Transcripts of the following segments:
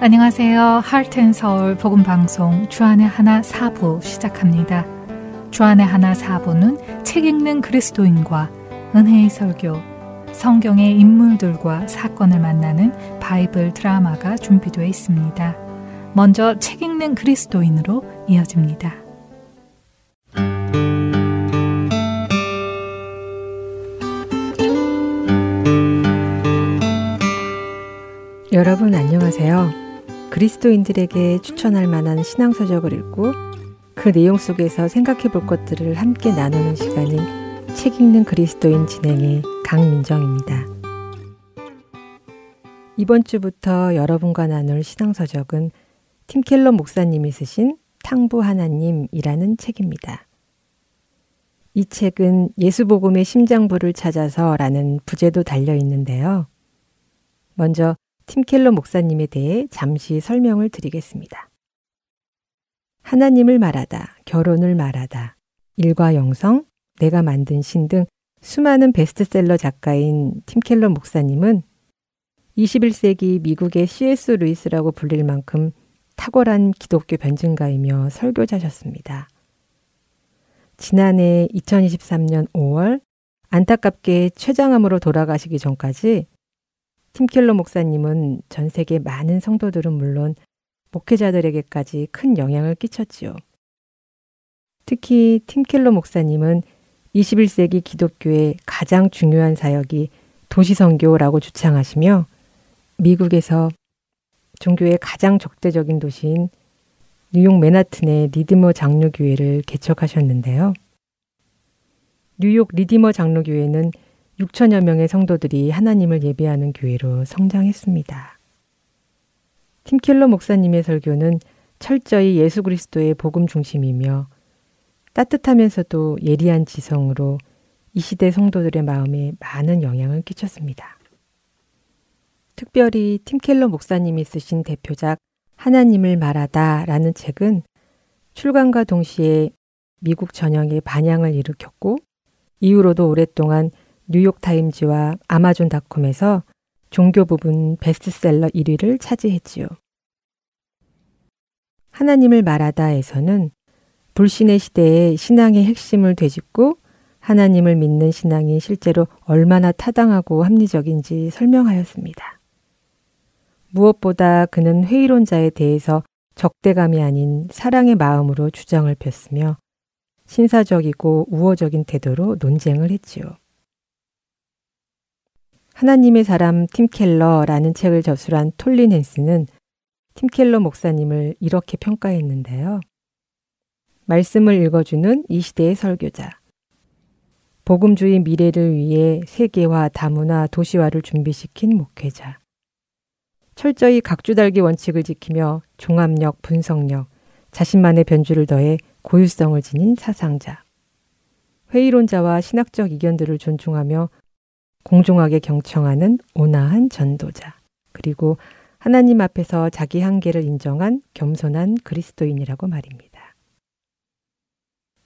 안녕하세요. 하트앤서울 복음방송 주안의 하나 4부 시작합니다. 주안의 하나 4부는 책 읽는 그리스도인과 은혜의 설교, 성경의 인물들과 사건을 만나는 바이블 드라마가 준비되어 있습니다. 먼저 책 읽는 그리스도인으로 이어집니다. 여러분 안녕하세요. 그리스도인들에게 추천할 만한 신앙서적을 읽고 그 내용 속에서 생각해 볼 것들을 함께 나누는 시간인 책 읽는 그리스도인 진행의 강민정입니다. 이번 주부터 여러분과 나눌 신앙서적은 팀 켈러 목사님이 쓰신 탕부 하나님이라는 책입니다. 이 책은 예수복음의 심장부를 찾아서라는 부제도 달려 있는데요. 먼저 팀 켈러 목사님에 대해 잠시 설명을 드리겠습니다. 하나님을 말하다, 결혼을 말하다, 일과 영성, 내가 만든 신 등 수많은 베스트셀러 작가인 팀 켈러 목사님은 21세기 미국의 C.S. 루이스라고 불릴 만큼 탁월한 기독교 변증가이며 설교자셨습니다. 지난해 2023년 5월 안타깝게 췌장암으로 돌아가시기 전까지 팀 켈러 목사님은 전 세계 많은 성도들은 물론 목회자들에게까지 큰 영향을 끼쳤지요. 특히 팀 켈러 목사님은 21세기 기독교의 가장 중요한 사역이 도시선교라고 주창하시며 미국에서 종교의 가장 적대적인 도시인 뉴욕 맨하튼의 리디머 장로교회를 개척하셨는데요. 뉴욕 리디머 장로교회는 6천여 명의 성도들이 하나님을 예배하는 교회로 성장했습니다. 팀 켈러 목사님의 설교는 철저히 예수 그리스도의 복음 중심이며 따뜻하면서도 예리한 지성으로 이 시대 성도들의 마음에 많은 영향을 끼쳤습니다. 특별히 팀 켈러 목사님이 쓰신 대표작 하나님을 말하다 라는 책은 출간과 동시에 미국 전역에 반향을 일으켰고 이후로도 오랫동안 뉴욕타임즈와 아마존닷컴에서 종교 부분 베스트셀러 1위를 차지했지요. 하나님을 말하다에서는 불신의 시대에 신앙의 핵심을 되짚고 하나님을 믿는 신앙이 실제로 얼마나 타당하고 합리적인지 설명하였습니다. 무엇보다 그는 회의론자에 대해서 적대감이 아닌 사랑의 마음으로 주장을 폈으며 신사적이고 우호적인 태도로 논쟁을 했지요. 하나님의 사람 팀 켈러라는 책을 저술한 톨린 헨스는 팀 켈러 목사님을 이렇게 평가했는데요. 말씀을 읽어주는 이 시대의 설교자. 복음주의 미래를 위해 세계화, 다문화, 도시화를 준비시킨 목회자. 철저히 각주달기 원칙을 지키며 종합력, 분석력, 자신만의 변주를 더해 고유성을 지닌 사상자. 회의론자와 신학적 이견들을 존중하며 공정하게 경청하는 온화한 전도자. 그리고 하나님 앞에서 자기 한계를 인정한 겸손한 그리스도인이라고 말입니다.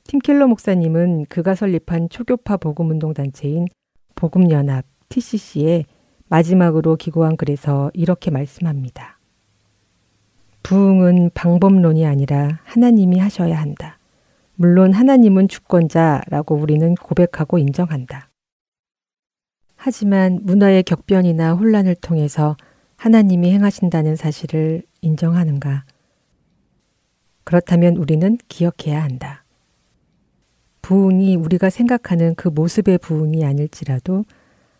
팀 켈러 목사님은 그가 설립한 초교파 복음운동단체인 복음연합 TCC에 마지막으로 기고한 글에서 이렇게 말씀합니다. 부흥은 방법론이 아니라 하나님이 하셔야 한다. 물론 하나님은 주권자라고 우리는 고백하고 인정한다. 하지만 문화의 격변이나 혼란을 통해서 하나님이 행하신다는 사실을 인정하는가? 그렇다면 우리는 기억해야 한다. 부흥이 우리가 생각하는 그 모습의 부흥이 아닐지라도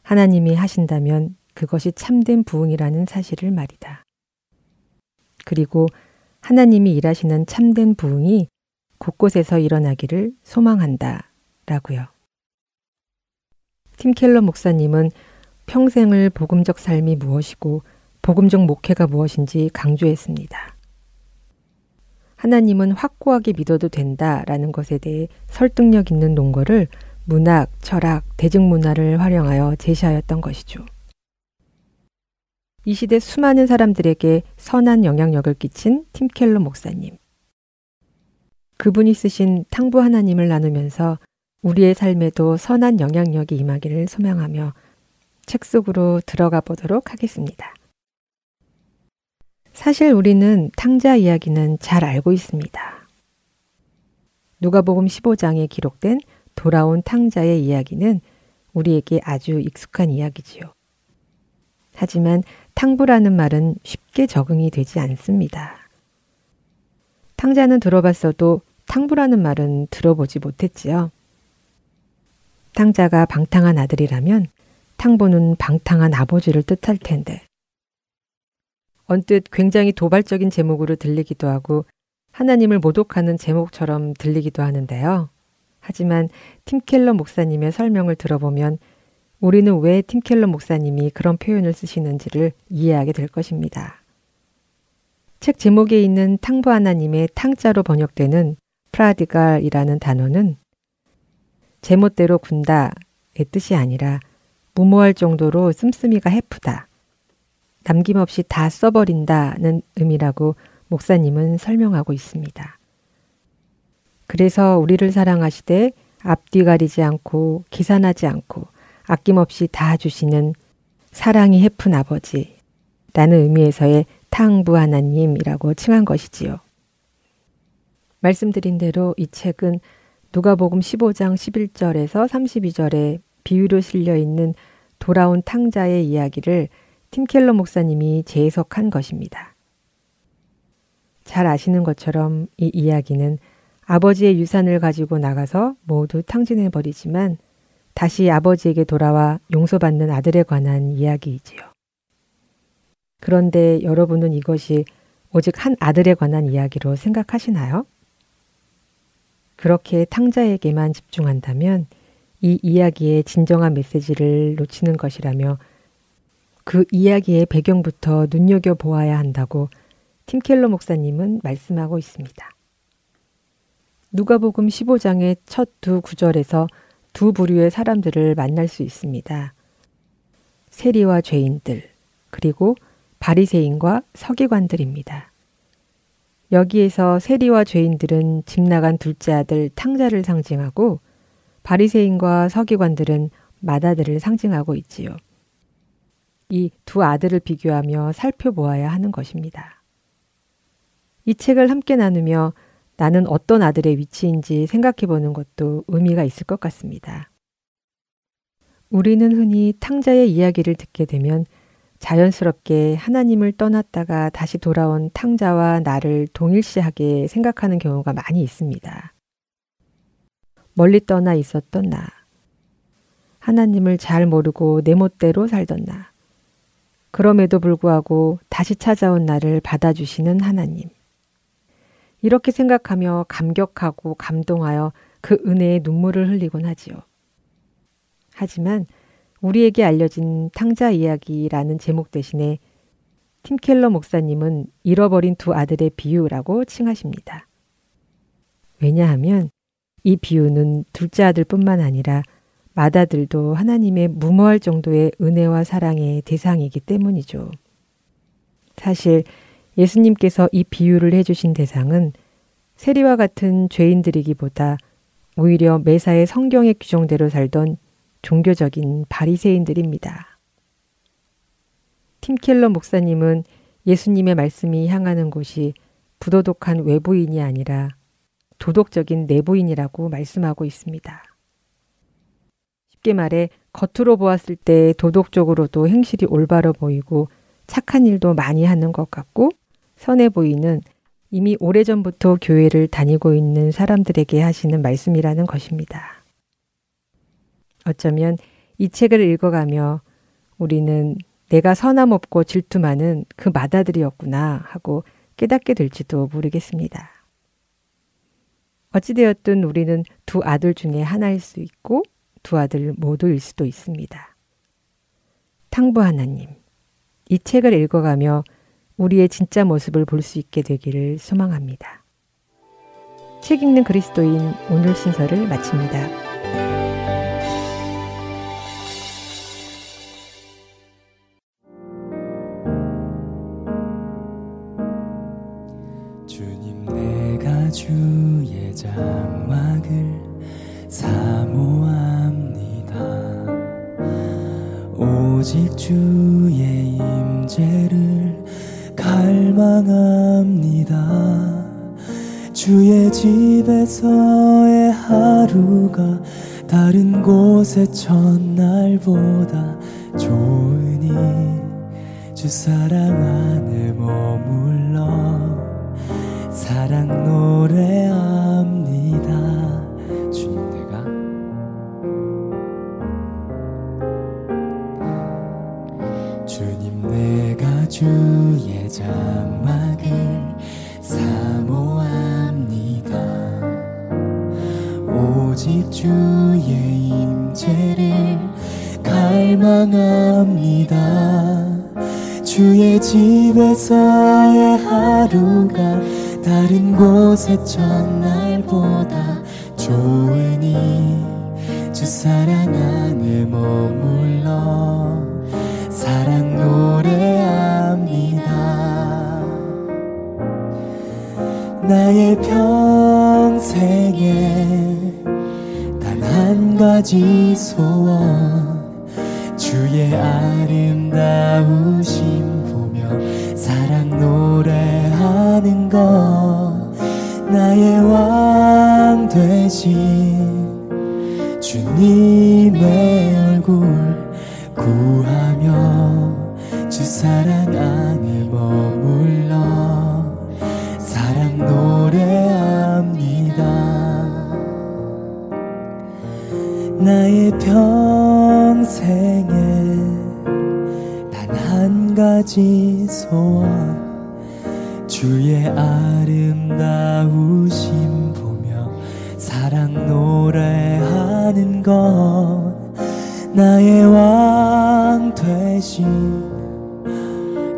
하나님이 하신다면 그것이 참된 부흥이라는 사실을 말이다. 그리고 하나님이 일하시는 참된 부흥이 곳곳에서 일어나기를 소망한다. 라고요. 팀 켈러 목사님은 평생을 복음적 삶이 무엇이고 복음적 목회가 무엇인지 강조했습니다. 하나님은 확고하게 믿어도 된다라는 것에 대해 설득력 있는 논거를 문학, 철학, 대중문화를 활용하여 제시하였던 것이죠. 이 시대 수많은 사람들에게 선한 영향력을 끼친 팀 켈러 목사님. 그분이 쓰신 탕부 하나님을 나누면서 우리의 삶에도 선한 영향력이 임하기를 소망하며 책 속으로 들어가 보도록 하겠습니다. 사실 우리는 탕자 이야기는 잘 알고 있습니다. 누가복음 15장에 기록된 돌아온 탕자의 이야기는 우리에게 아주 익숙한 이야기지요. 하지만 탕부라는 말은 쉽게 적응이 되지 않습니다. 탕자는 들어봤어도 탕부라는 말은 들어보지 못했지요. 탕자가 방탕한 아들이라면 탕부는 방탕한 아버지를 뜻할 텐데. 언뜻 굉장히 도발적인 제목으로 들리기도 하고 하나님을 모독하는 제목처럼 들리기도 하는데요. 하지만 팀 켈러 목사님의 설명을 들어보면 우리는 왜 팀 켈러 목사님이 그런 표현을 쓰시는지를 이해하게 될 것입니다. 책 제목에 있는 탕부 하나님의 탕자로 번역되는 프라디갈이라는 단어는 제멋대로 군다의 뜻이 아니라 무모할 정도로 씀씀이가 해프다, 남김없이 다 써버린다는 의미라고 목사님은 설명하고 있습니다. 그래서 우리를 사랑하시되 앞뒤 가리지 않고 기산하지 않고 아낌없이 다 주시는 사랑이 해픈 아버지라는 의미에서의 탕부 하나님이라고 칭한 것이지요. 말씀드린 대로 이 책은 누가복음 15장 11절에서 32절에 비유로 실려 있는 돌아온 탕자의 이야기를 팀 켈러 목사님이 재해석한 것입니다. 잘 아시는 것처럼 이 이야기는 아버지의 유산을 가지고 나가서 모두 탕진해버리지만 다시 아버지에게 돌아와 용서받는 아들에 관한 이야기이지요. 그런데 여러분은 이것이 오직 한 아들에 관한 이야기로 생각하시나요? 그렇게 탕자에게만 집중한다면 이 이야기의 진정한 메시지를 놓치는 것이라며 그 이야기의 배경부터 눈여겨보아야 한다고 팀 켈러 목사님은 말씀하고 있습니다. 누가복음 15장의 첫 두 구절에서 두 부류의 사람들을 만날 수 있습니다. 세리와 죄인들, 그리고 바리새인과 서기관들입니다. 여기에서 세리와 죄인들은 집 나간 둘째 아들 탕자를 상징하고 바리새인과 서기관들은 맏아들을 상징하고 있지요. 이 두 아들을 비교하며 살펴보아야 하는 것입니다. 이 책을 함께 나누며 나는 어떤 아들의 위치인지 생각해 보는 것도 의미가 있을 것 같습니다. 우리는 흔히 탕자의 이야기를 듣게 되면 자연스럽게 하나님을 떠났다가 다시 돌아온 탕자와 나를 동일시하게 생각하는 경우가 많이 있습니다. 멀리 떠나 있었던 나, 하나님을 잘 모르고 내 멋대로 살던 나, 그럼에도 불구하고 다시 찾아온 나를 받아주시는 하나님. 이렇게 생각하며 감격하고 감동하여 그 은혜에 눈물을 흘리곤 하지요. 하지만 우리에게 알려진 탕자 이야기라는 제목 대신에 팀 켈러 목사님은 잃어버린 두 아들의 비유라고 칭하십니다. 왜냐하면 이 비유는 둘째 아들뿐만 아니라 맏아들도 하나님의 무모할 정도의 은혜와 사랑의 대상이기 때문이죠. 사실 예수님께서 이 비유를 해주신 대상은 세리와 같은 죄인들이기보다 오히려 매사에 성경의 규정대로 살던 종교적인 바리새인들입니다. 팀 켈러 목사님은 예수님의 말씀이 향하는 곳이 부도덕한 외부인이 아니라 도덕적인 내부인이라고 말씀하고 있습니다. 쉽게 말해 겉으로 보았을 때 도덕적으로도 행실이 올바로 보이고 착한 일도 많이 하는 것 같고 선해 보이는 이미 오래전부터 교회를 다니고 있는 사람들에게 하시는 말씀이라는 것입니다. 어쩌면 이 책을 읽어가며 우리는 내가 선함 없고 질투 많은 그 맏아들이었구나 하고 깨닫게 될지도 모르겠습니다. 어찌되었든 우리는 두 아들 중에 하나일 수 있고 두 아들 모두일 수도 있습니다. 탕부 하나님, 이 책을 읽어가며 우리의 진짜 모습을 볼 수 있게 되기를 소망합니다. 책 읽는 그리스도인 오늘 순서를 마칩니다. 주님, 내가 주의 장막을 사모합니다. 오직 주의 임재를 갈망합니다. 갈망합니다. 주의 집에서의 하루가 다른 곳의 첫날보다 좋으니 주 사랑 안에 머물러 사랑 노래합니다. 주님 내가 주의 장막을 사모합니다. 오직 주의 임재를 갈망합니다. 주의 집에서의 하루가 다른 곳의 첫날보다 좋으니 주 사랑 안에 머물러 사랑 노래합니다. 나의 평생에 단 한 가지 소원, 주의 아름다우심 보며 사랑 노래하는 것. 나의 왕 되신 주님의 얼굴 구하며 주 사랑 안에 머물러 사랑 노래합니다. 나의 평생에 단 한 가지 소원, 주의 아름다우심 보며 사랑 노래하는 것. 나의 왕 되신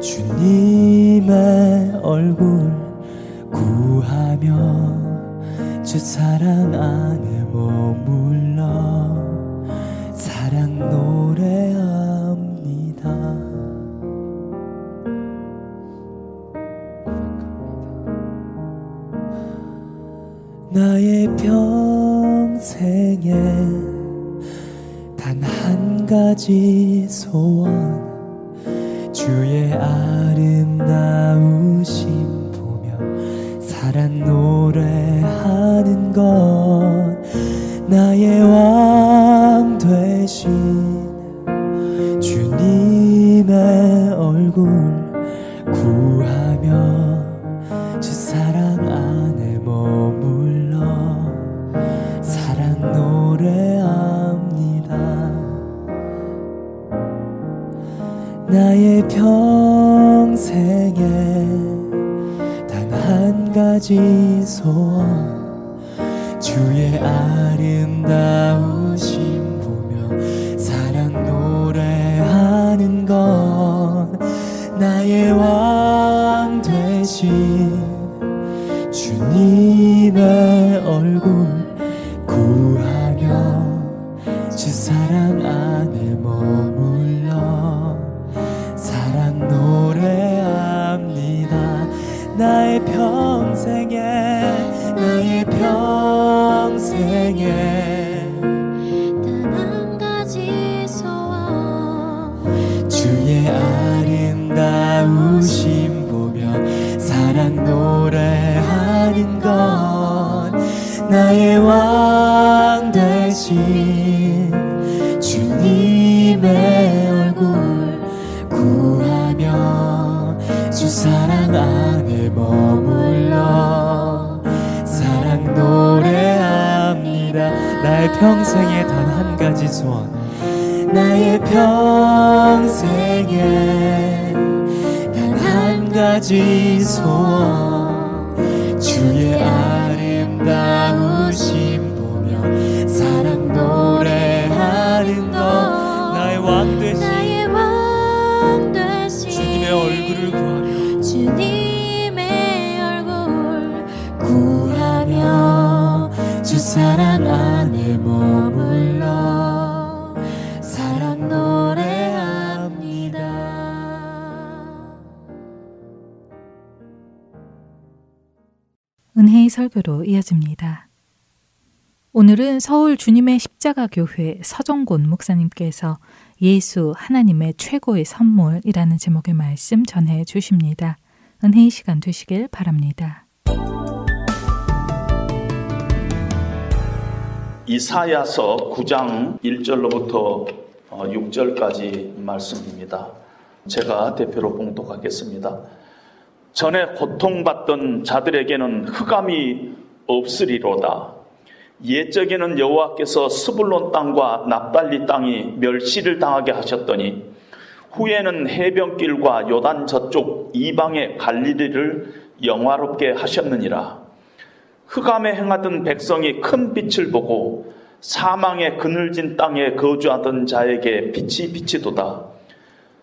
주님의 얼굴 구하며 주 사랑 안에 머물러 사랑 노래합니다. 나의 평생에 단 한 가지 소원, 주의 아름다우심 보며 사랑 노래하는 것. 나의 왕 되신 주님의 얼굴 구하며 주 사랑 안에 머물러 사랑 노래합니다. 나의 평생에 단 한 가지 소원, 주의 아름다우심 보며 사랑 노래하는 것. 나의 왕 되신 주님의 얼굴 구하며 주 사랑 안에 머물러 사랑 노래합니다. 나의 평생에 단 한 가지 소원, 주의 아름다우심 보며 사랑 노래하는 것. 나의 왕 되신 주님의 얼굴 구하며 주 사랑 안에 머물러 사랑 노래합니다. 나의 평생에 단 한 가지 소원, 나의 평생에 단 한 가지 소원, 주의 아름다우심 보며 사랑 노래하는 것. 나의 왕 되신 주님의 얼굴을 구하며 주님의 얼굴 구하며 주 사랑 안에 머물러 사랑 노래합니다. 은혜의 설교로 이어집니다. 오늘은 서울 주님의 십자가교회 서정곤 목사님께서 예수 하나님의 최고의 선물이라는 제목의 말씀 전해 주십니다. 은혜의 시간 되시길 바랍니다. 이사야서 9장 1절로부터 6절까지 말씀입니다. 제가 대표로 봉독하겠습니다. 전에 고통받던 자들에게는 흑암이 없으리로다. 옛적에는 여호와께서 스불론 땅과 납달리 땅이 멸시를 당하게 하셨더니 후에는 해변길과 요단 저쪽 이방의 갈릴리를 영화롭게 하셨느니라. 흑암에 행하던 백성이 큰 빛을 보고 사망의 그늘진 땅에 거주하던 자에게 빛이 비치도다.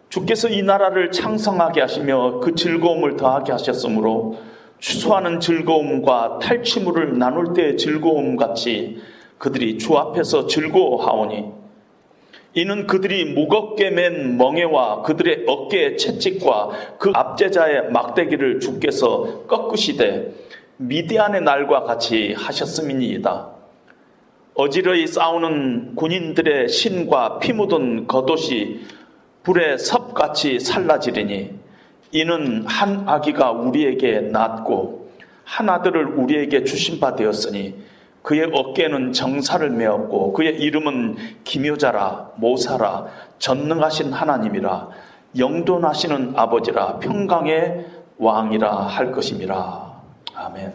주께서 이 나라를 창성하게 하시며 그 즐거움을 더하게 하셨으므로 추수하는 즐거움과 탈취물을 나눌 때의 즐거움 같이 그들이 주 앞에서 즐거워하오니 이는 그들이 무겁게 맨 멍에와 그들의 어깨의 채찍과 그 압제자의 막대기를 주께서 꺾으시되 미디안의 날과 같이 하셨음이니이다. 어지러이 싸우는 군인들의 신과 피 묻은 겉옷이 불에 섭같이 살라지리니 이는 한 아기가 우리에게 낳았고 한 아들을 우리에게 주신 바 되었으니 그의 어깨에는 정사를 메었고 그의 이름은 기묘자라 모사라 전능하신 하나님이라 영존하시는 아버지라 평강의 왕이라 할 것임이라. 아멘.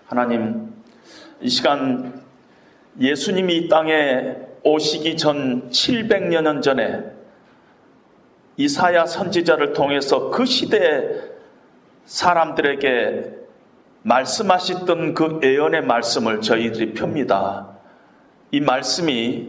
하나님, 이 시간 예수님이 이 땅에 오시기 전 700여 전에 이사야 선지자를 통해서 그 시대 사람들에게 말씀하셨던 그 예언의 말씀을 저희들이 펴니다. 이 말씀이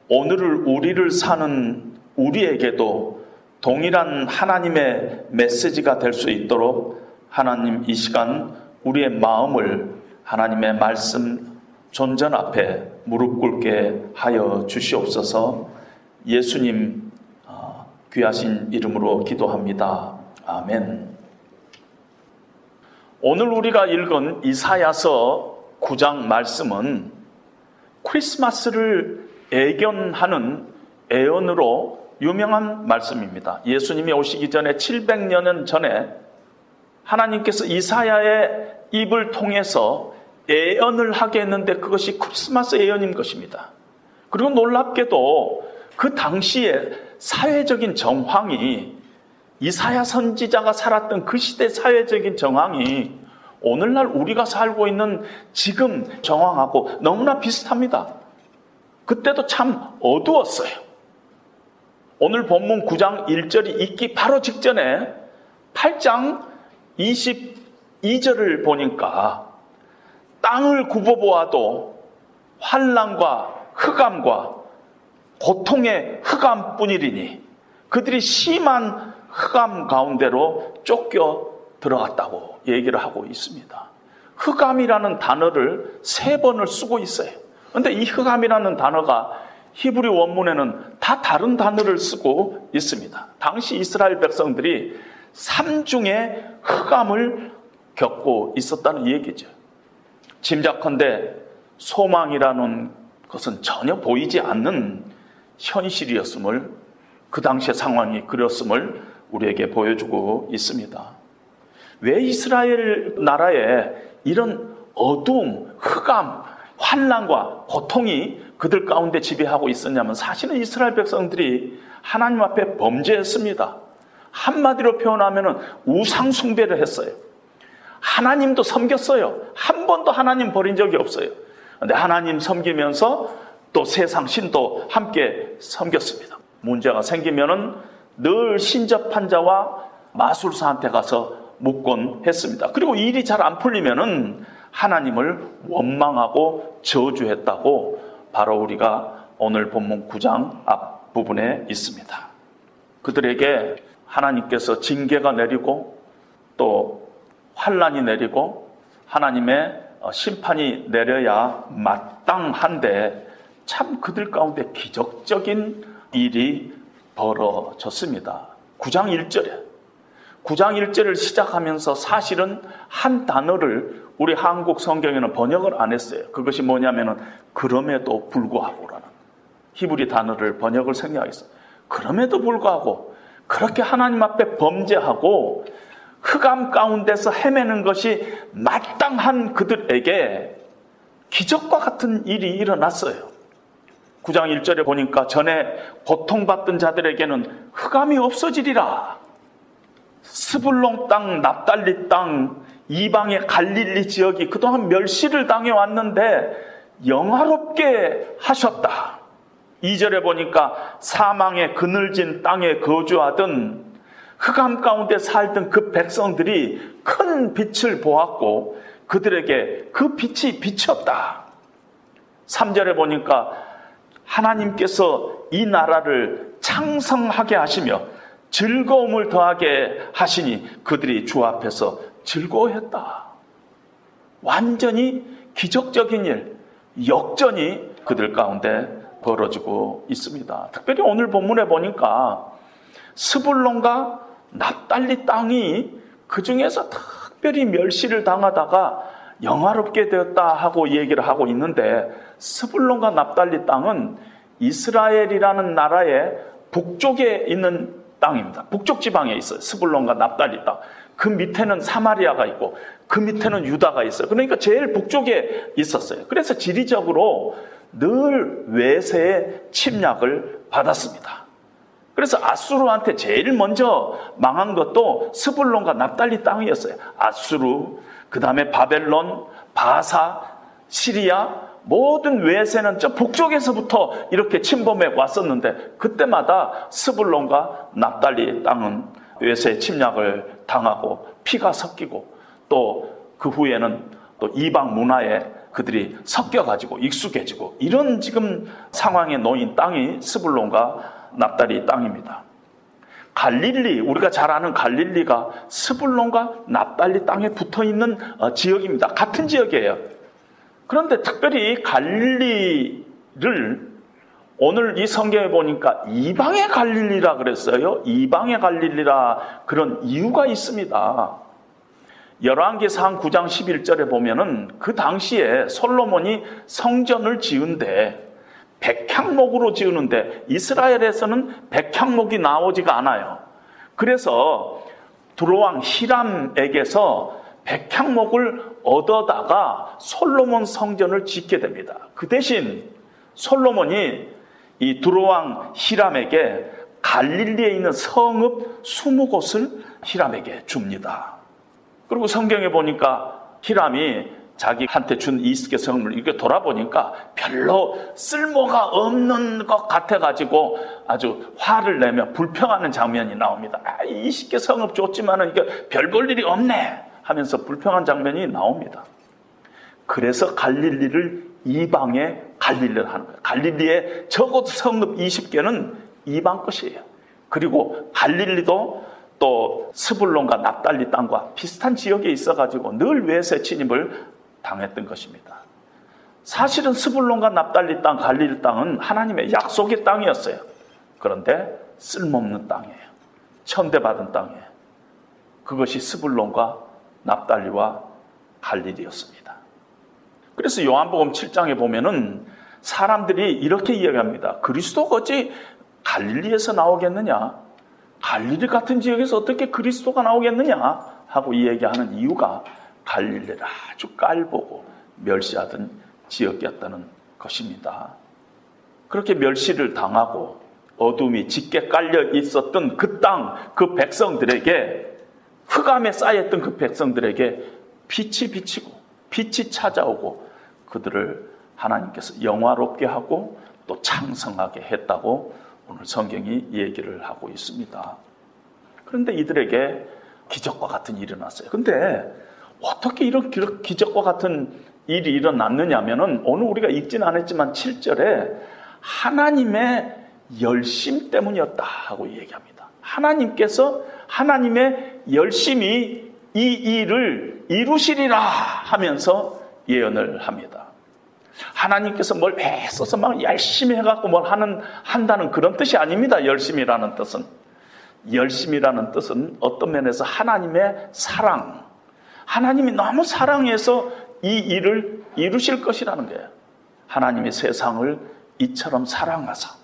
오늘을 우리를 사는 우리에게도 동일한 하나님의 메시지가 될 수 있도록 하나님 이 시간 우리의 마음을 하나님의 말씀 존전 앞에 무릎 꿇게 하여 주시옵소서. 예수님 귀하신 이름으로 기도합니다. 아멘. 오늘 우리가 읽은 이사야서 9장 말씀은 크리스마스를 예견하는 예언으로 유명한 말씀입니다. 예수님이 오시기 전에 700년 전에 하나님께서 이사야의 입을 통해서 예언을 하게 했는데 그것이 크리스마스 예언인 것입니다. 그리고 놀랍게도 그 당시에 사회적인 정황이 이사야 선지자가 살았던 그 시대 사회적인 정황이 오늘날 우리가 살고 있는 지금 정황하고 너무나 비슷합니다. 그때도 참 어두웠어요. 오늘 본문 9장 1절이 있기 바로 직전에 8장 22절을 보니까 땅을 굽어보아도 환난과 흑암과 고통의 흑암뿐이리니 그들이 심한 흑암 가운데로 쫓겨 들어갔다고 얘기를 하고 있습니다. 흑암이라는 단어를 3번을 쓰고 있어요. 그런데 이 흑암이라는 단어가 히브리 원문에는 다 다른 단어를 쓰고 있습니다. 당시 이스라엘 백성들이 삼중의 흑암을 겪고 있었다는 얘기죠. 짐작컨대 소망이라는 것은 전혀 보이지 않는 현실이었음을, 그 당시의 상황이 그렸음을 우리에게 보여주고 있습니다. 왜 이스라엘 나라에 이런 어두움, 흑암, 환난과 고통이 그들 가운데 지배하고 있었냐면 사실은 이스라엘 백성들이 하나님 앞에 범죄했습니다. 한마디로 표현하면 우상 숭배를 했어요. 하나님도 섬겼어요. 한 번도 하나님 버린 적이 없어요. 그런데 하나님 섬기면서 또 세상 신도 함께 섬겼습니다. 문제가 생기면은 늘 신접한 자와 마술사한테 가서 묻곤 했습니다. 그리고 일이 잘 안 풀리면은 하나님을 원망하고 저주했다고 바로 우리가 오늘 본문 9장 앞부분에 있습니다. 그들에게 하나님께서 징계가 내리고 또 환난이 내리고 하나님의 심판이 내려야 마땅한데 참 그들 가운데 기적적인 일이 벌어졌습니다. 9장 1절을 시작하면서 사실은 한 단어를 우리 한국 성경에는 번역을 안 했어요. 그것이 뭐냐면은 그럼에도 불구하고라는 히브리 단어를 번역을 생략했어요. 그럼에도 불구하고 그렇게 하나님 앞에 범죄하고 흑암 가운데서 헤매는 것이 마땅한 그들에게 기적과 같은 일이 일어났어요. 9장 1절에 보니까 전에 고통받던 자들에게는 흑암이 없어지리라. 스불론 땅, 납달리 땅, 이방의 갈릴리 지역이 그동안 멸시를 당해왔는데 영화롭게 하셨다. 2절에 보니까 사망의 그늘진 땅에 거주하던 흑암 가운데 살던 그 백성들이 큰 빛을 보았고 그들에게 그 빛이 비쳤다. 3절에 보니까 하나님께서 이 나라를 창성하게 하시며 즐거움을 더하게 하시니 그들이 주 앞에서 즐거워했다. 완전히 기적적인 일, 역전이 그들 가운데 벌어지고 있습니다. 특별히 오늘 본문에 보니까 스불론과 납달리 땅이 그 중에서 특별히 멸시를 당하다가 영화롭게 되었다 하고 얘기를 하고 있는데, 스불론과 납달리 땅은 이스라엘이라는 나라의 북쪽에 있는 땅입니다. 북쪽 지방에 있어요. 스불론과 납달리 땅. 그 밑에는 사마리아가 있고 그 밑에는 유다가 있어요. 그러니까 제일 북쪽에 있었어요. 그래서 지리적으로 늘 외세의 침략을 받았습니다. 그래서 아수르한테 제일 먼저 망한 것도 스불론과 납달리 땅이었어요. 아수르, 그 다음에 바벨론, 바사, 시리아, 모든 외세는 저 북쪽에서부터 이렇게 침범해 왔었는데, 그때마다 스불론과 납달리 땅은 외세의 침략을 당하고 피가 섞이고, 또 그 후에는 또 이방 문화에 그들이 섞여가지고 익숙해지고, 이런 지금 상황에 놓인 땅이 스불론과 납달리 땅입니다. 갈릴리, 우리가 잘 아는 갈릴리가 스불론과 납달리 땅에 붙어있는 지역입니다. 같은 지역이에요. 그런데 특별히 갈릴리를 오늘 이 성경에 보니까 이방의 갈릴리라 그랬어요. 이방의 갈릴리라 그런 이유가 있습니다. 열왕기상 9장 11절에 보면은 그 당시에 솔로몬이 성전을 지은데 백향목으로 지으는데 이스라엘에서는 백향목이 나오지가 않아요. 그래서 두로왕 히람에게서 백향목을 얻어다가 솔로몬 성전을 짓게 됩니다. 그 대신 솔로몬이 이 두로왕 히람에게 갈릴리에 있는 성읍 20곳을 히람에게 줍니다. 그리고 성경에 보니까 히람이 자기한테 준 이스케 성을 이렇게 돌아보니까 별로 쓸모가 없는 것 같아가지고 아주 화를 내며 불평하는 장면이 나옵니다. 이스케 성읍 좋지만은 이게 별 볼 일이 없네 하면서 불평한 장면이 나옵니다. 그래서 갈릴리를 이방의 갈릴리를 하는 거예요. 갈릴리에 적어도 성읍 20개는 이방 것이에요. 그리고 갈릴리도 또 스불론과 납달리 땅과 비슷한 지역에 있어가지고 늘 외세 침입을 당했던 것입니다. 사실은 스불론과 납달리 땅, 갈릴리 땅은 하나님의 약속의 땅이었어요. 그런데 쓸모없는 땅이에요. 천대받은 땅이에요. 그것이 스불론과 납달리와 갈릴리였습니다. 그래서 요한복음 7장에 보면은 사람들이 이렇게 이야기합니다. 그리스도가 어찌 갈릴리에서 나오겠느냐? 갈릴리 같은 지역에서 어떻게 그리스도가 나오겠느냐? 하고 이야기하는 이유가 갈릴리를 아주 깔보고 멸시하던 지역이었다는 것입니다. 그렇게 멸시를 당하고 어둠이 짙게 깔려 있었던 그 땅, 그 백성들에게, 흑암에 쌓였던 그 백성들에게 빛이 비치고 빛이 찾아오고 그들을 하나님께서 영화롭게 하고 또 창성하게 했다고 오늘 성경이 얘기를 하고 있습니다. 그런데 이들에게 기적과 같은 일이 일어났어요. 근데 어떻게 이런 기적과 같은 일이 일어났느냐면은 오늘 우리가 읽진 않았지만 7절에 하나님의 열심 때문이었다 하고 얘기합니다. 하나님께서 하나님의 열심이 이 일을 이루시리라 하면서 예언을 합니다. 하나님께서 뭘 애써서 막 열심히 해갖고 뭘 한다는 그런 뜻이 아닙니다. 열심이라는 뜻은. 열심이라는 뜻은 어떤 면에서 하나님의 사랑, 하나님이 너무 사랑해서 이 일을 이루실 것이라는 거예요. 하나님이 세상을 이처럼 사랑하사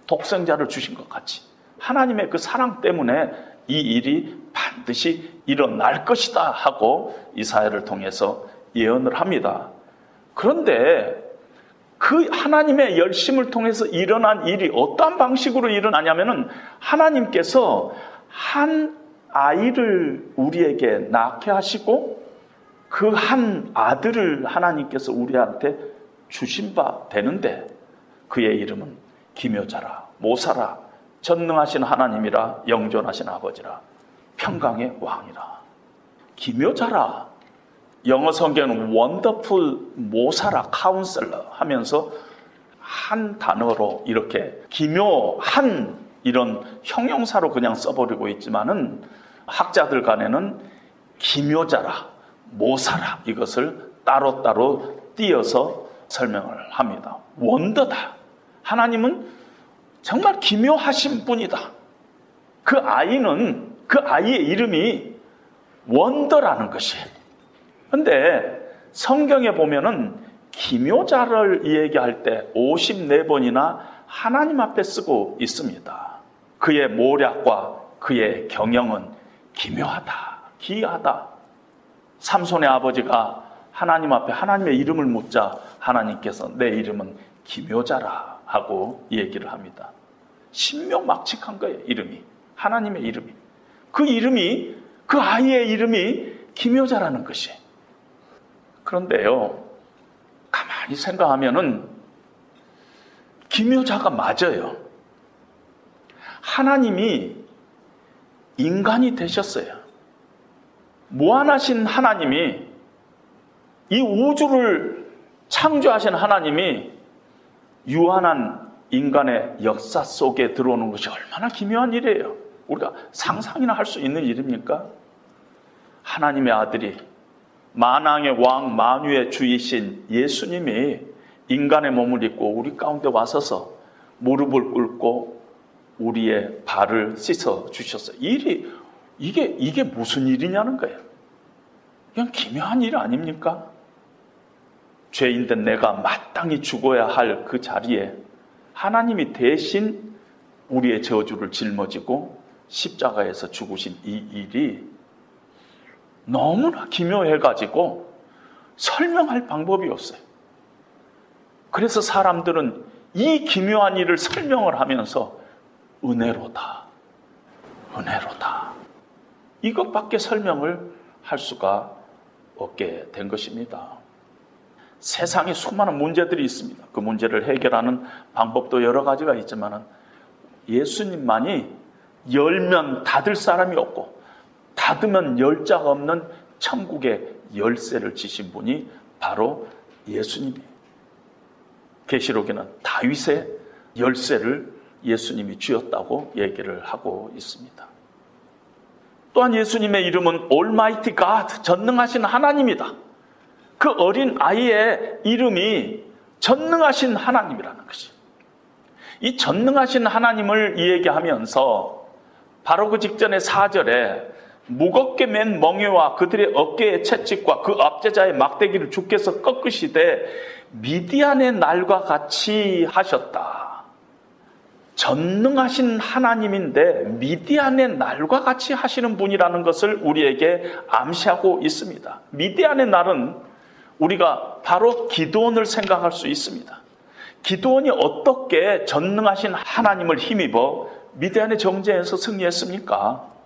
독생자를 주신 것 같이 하나님의 그 사랑 때문에 이 일이 반드시 일어날 것이다 하고 이사야를 통해서 예언을 합니다. 그런데 그 하나님의 열심을 통해서 일어난 일이 어떠한 방식으로 일어나냐면은 하나님께서 한 아이를 우리에게 낳게 하시고 그 한 아들을 하나님께서 우리한테 주신 바 되는데 그의 이름은 기묘자라, 모사라, 전능하신 하나님이라, 영존하신 아버지라, 평강의 왕이라. 기묘자라, 영어 성경은 원더풀 모사라 카운셀러 하면서 한 단어로 이렇게 기묘한 이런 형용사로 그냥 써버리고 있지만은 학자들 간에는 기묘자라, 모사라 이것을 따로따로 띄어서 설명을 합니다. 원더다. 하나님은 정말 기묘하신 분이다. 그 아이의 이름이 원더라는 것이에요. 그런데 성경에 보면은 기묘자를 얘기할 때 54번이나 하나님 앞에 쓰고 있습니다. 그의 모략과 그의 경영은 기묘하다, 기이하다. 삼손의 아버지가 하나님 앞에 하나님의 이름을 묻자 하나님께서 내 이름은 기묘자라 하고 얘기를 합니다. 신묘막측한 거예요. 이름이, 하나님의 이름이. 그 아이의 이름이 기묘자라는 것이. 그런데요, 가만히 생각하면은 기묘자가 맞아요. 하나님이 인간이 되셨어요. 무한하신 하나님이, 이 우주를 창조하신 하나님이 유한한 인간의 역사 속에 들어오는 것이 얼마나 기묘한 일이에요. 우리가 상상이나 할 수 있는 일입니까? 하나님의 아들이, 만왕의 왕, 만유의 주이신 예수님이 인간의 몸을 입고 우리 가운데 와서서 무릎을 꿇고 우리의 발을 씻어 주셨어요. 이게 무슨 일이냐는 거예요. 그냥 기묘한 일 아닙니까? 죄인된 내가 마땅히 죽어야 할 그 자리에 하나님이 대신 우리의 저주를 짊어지고 십자가에서 죽으신 이 일이 너무나 기묘해가지고 설명할 방법이 없어요. 그래서 사람들은 이 기묘한 일을 설명을 하면서 은혜로다, 은혜로다, 이것밖에 설명을 할 수가 없게 된 것입니다. 세상에 수많은 문제들이 있습니다. 그 문제를 해결하는 방법도 여러 가지가 있지만 예수님만이 열면 닫을 사람이 없고 닫으면 열 자가 없는 천국의 열쇠를 지신 분이 바로 예수님이에요. 계시록에는 다윗의 열쇠를 예수님이 주었다고 얘기를 하고 있습니다. 또한 예수님의 이름은 Almighty God, 전능하신 하나님이다. 그 어린 아이의 이름이 전능하신 하나님이라는 것이. 이 전능하신 하나님을 얘기하면서 바로 그 직전의 4절에 무겁게 맨 멍에와 그들의 어깨의 채찍과 그 압제자의 막대기를 주께서 꺾으시되 미디안의 날과 같이 하셨다. 전능하신 하나님인데 미디안의 날과 같이 하시는 분이라는 것을 우리에게 암시하고 있습니다. 미디안의 날은 우리가 바로 기드온을 생각할 수 있습니다. 기드온이 어떻게 전능하신 하나님을 힘입어 미디안의 정쟁에서 승리했습니까?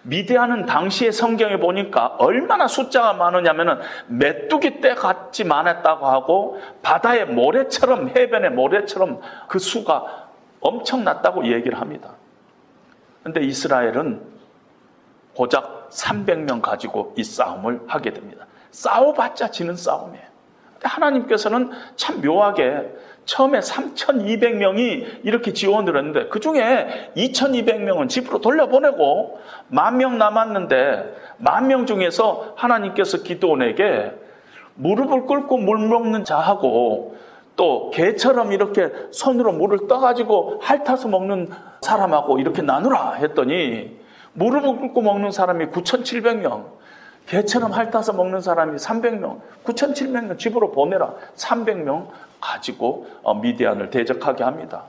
미디안은 당시의 성경에 보니까 얼마나 숫자가 많으냐면은 메뚜기 떼 같이 많았다고 하고 바다의 모래처럼, 해변의 모래처럼 그 수가 엄청났다고 얘기를 합니다. 그런데 이스라엘은 고작 300명 가지고 이 싸움을 하게 됩니다. 싸워봤자 지는 싸움이에요. 근데 하나님께서는 참 묘하게 처음에 3,200명이 이렇게 지원을 했는데 그 중에 2,200명은 집으로 돌려보내고 10,000명 남았는데 10,000명 중에서 하나님께서 기드온에게 무릎을 꿇고 물 먹는 자하고 또 개처럼 이렇게 손으로 물을 떠가지고 핥아서 먹는 사람하고 이렇게 나누라 했더니 무릎을 꿇고 먹는 사람이 9,700명, 개처럼 핥아서 먹는 사람이 300명, 9,700명 집으로 보내라. 300명 가지고 미디안을 대적하게 합니다.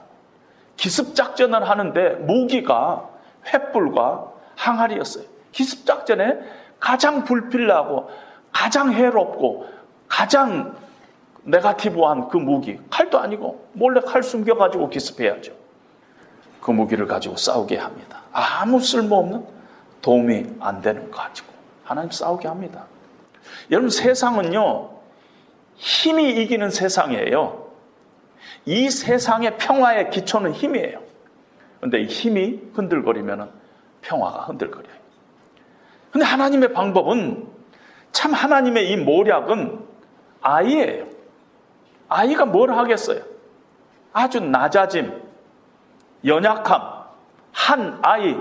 기습작전을 하는데 무기가 횃불과 항아리였어요. 기습작전에 가장 불필요하고 가장 해롭고 가장 네거티브한 그 무기, 칼도 아니고 몰래 칼 숨겨가지고 기습해야죠. 그 무기를 가지고 싸우게 합니다. 아무 쓸모없는 도움이 안 되는 거 가지고 하나님 싸우게 합니다. 여러분, 세상은요, 힘이 이기는 세상이에요. 이 세상의 평화의 기초는 힘이에요. 그런데 이 힘이 흔들거리면 평화가 흔들거려요. 근데 하나님의 방법은, 참 하나님의 이 모략은 아이예요. 아이가 뭘 하겠어요? 아주 낮아짐, 연약함, 한 아이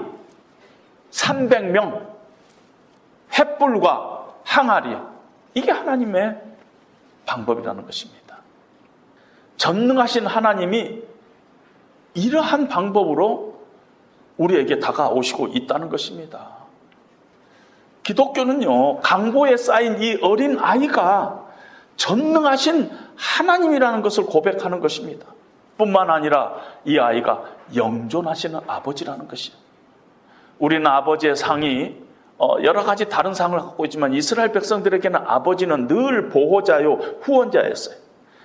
300명, 횃불과 항아리, 이게 하나님의 방법이라는 것입니다. 전능하신 하나님이 이러한 방법으로 우리에게 다가오시고 있다는 것입니다. 기독교는요, 강보에 쌓인 이 어린 아이가 전능하신 하나님이라는 것을 고백하는 것입니다. 뿐만 아니라 이 아이가 영존하시는 아버지라는 것이에요. 우리는 아버지의 상이 여러 가지 다른 상을 갖고 있지만 이스라엘 백성들에게는 아버지는 늘 보호자요, 후원자였어요.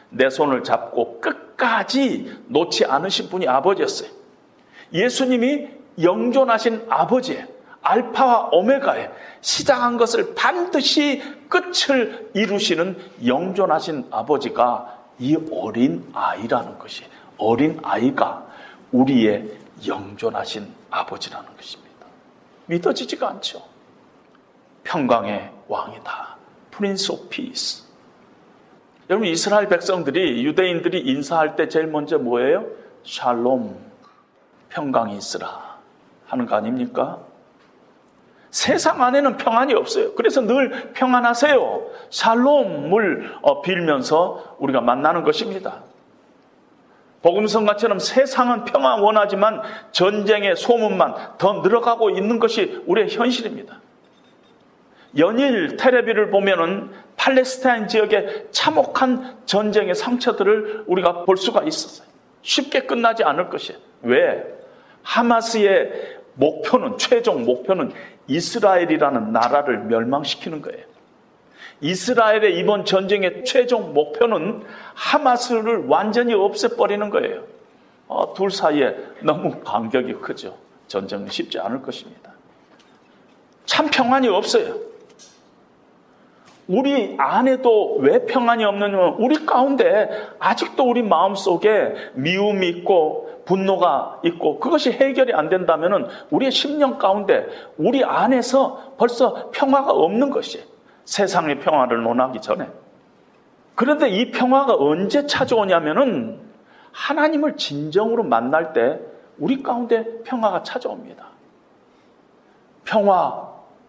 내 손을 잡고 끝까지 놓지 않으신 분이 아버지였어요. 예수님이 영존하신 아버지예요. 알파와 오메가에 시작한 것을 반드시 끝을 이루시는 영존하신 아버지가 이 어린 아이라는 것이, 어린 아이가 우리의 영존하신 아버지라는 것입니다. 믿어지지가 않죠. 평강의 왕이다. 프린스 오브 피스. 여러분, 이스라엘 백성들이, 유대인들이 인사할 때 제일 먼저 뭐예요? 샬롬, 평강이 있으라 하는 거 아닙니까? 세상 안에는 평안이 없어요. 그래서 늘 평안하세요, 샬롬을 빌면서 우리가 만나는 것입니다. 복음성가처럼 세상은 평안 원하지만 전쟁의 소문만 더 늘어가고 있는 것이 우리의 현실입니다. 연일 텔레비를 보면은 팔레스타인 지역의 참혹한 전쟁의 상처들을 우리가 볼 수가 있었어요. 쉽게 끝나지 않을 것이에요. 왜? 하마스의 목표는, 최종 목표는 이스라엘이라는 나라를 멸망시키는 거예요. 이스라엘의 이번 전쟁의 최종 목표는 하마스를 완전히 없애버리는 거예요. 둘 사이에 너무 간격이 크죠. 전쟁은 쉽지 않을 것입니다. 참 평안이 없어요. 우리 안에도 왜 평안이 없느냐면 우리 가운데 아직도 우리 마음속에 미움이 있고 분노가 있고 그것이 해결이 안 된다면 우리의 심령 가운데 우리 안에서 벌써 평화가 없는 것이에요. 세상의 평화를 논하기 전에. 그런데 이 평화가 언제 찾아오냐면은 하나님을 진정으로 만날 때 우리 가운데 평화가 찾아옵니다.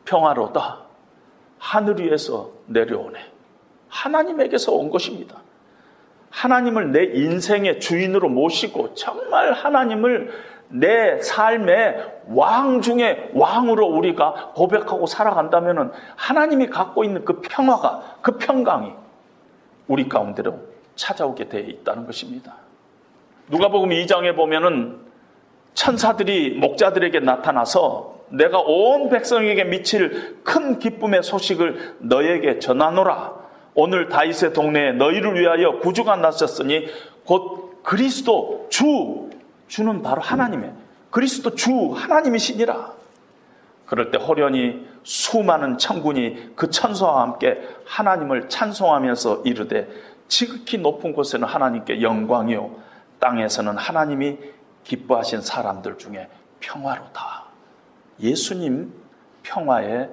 평화로다. 하늘 위에서 내려오네. 하나님에게서 온 것입니다. 하나님을 내 인생의 주인으로 모시고 정말 하나님을 내 삶의 왕 중에 왕으로 우리가 고백하고 살아간다면 하나님이 갖고 있는 그 평화가, 그 평강이 우리 가운데로 찾아오게 되어 있다는 것입니다. 누가복음 2장에 보면은 천사들이 목자들에게 나타나서 내가 온 백성에게 미칠 큰 기쁨의 소식을 너에게 전하노라. 오늘 다윗의 동네에 너희를 위하여 구주가 나셨으니 곧 그리스도 주는 바로 하나님의 그리스도 주 하나님이시니라. 그럴 때 호련히 수많은 천군이 그 천사와 함께 하나님을 찬송하면서 이르되 지극히 높은 곳에는 하나님께 영광이요 땅에서는 하나님이 기뻐하신 사람들 중에 평화로다. 예수님 평화의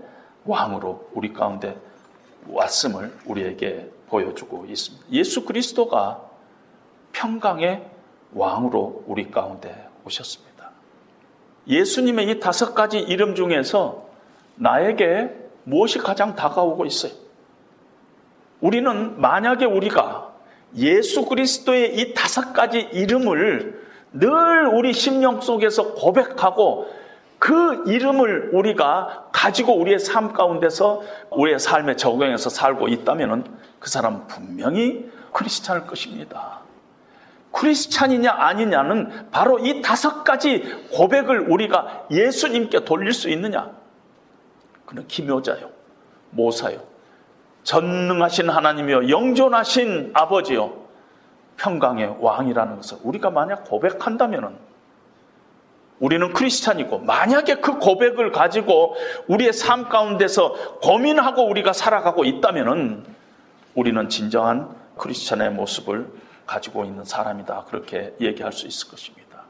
왕으로 우리 가운데 왔음을 우리에게 보여주고 있습니다. 예수 그리스도가 평강의 왕으로 우리 가운데 오셨습니다. 예수님의 이 5가지 이름 중에서 나에게 무엇이 가장 다가오고 있어요? 우리는 만약에 우리가 예수 그리스도의 이 5가지 이름을 늘 우리 심령 속에서 고백하고 그 이름을 우리가 가지고 우리의 삶 가운데서 우리의 삶에 적용해서 살고 있다면 그 사람은 분명히 크리스찬일 것입니다. 크리스찬이냐 아니냐는 바로 이 5가지 고백을 우리가 예수님께 돌릴 수 있느냐. 그는 기묘자요, 모사요, 전능하신 하나님이요, 영존하신 아버지요, 평강의 왕이라는 것을 우리가 만약 고백한다면 우리는 크리스찬이고, 만약에 그 고백을 가지고 우리의 삶 가운데서 고민하고 우리가 살아가고 있다면 우리는 진정한 크리스찬의 모습을 가지고 있는 사람이다, 그렇게 얘기할 수 있을 것입니다.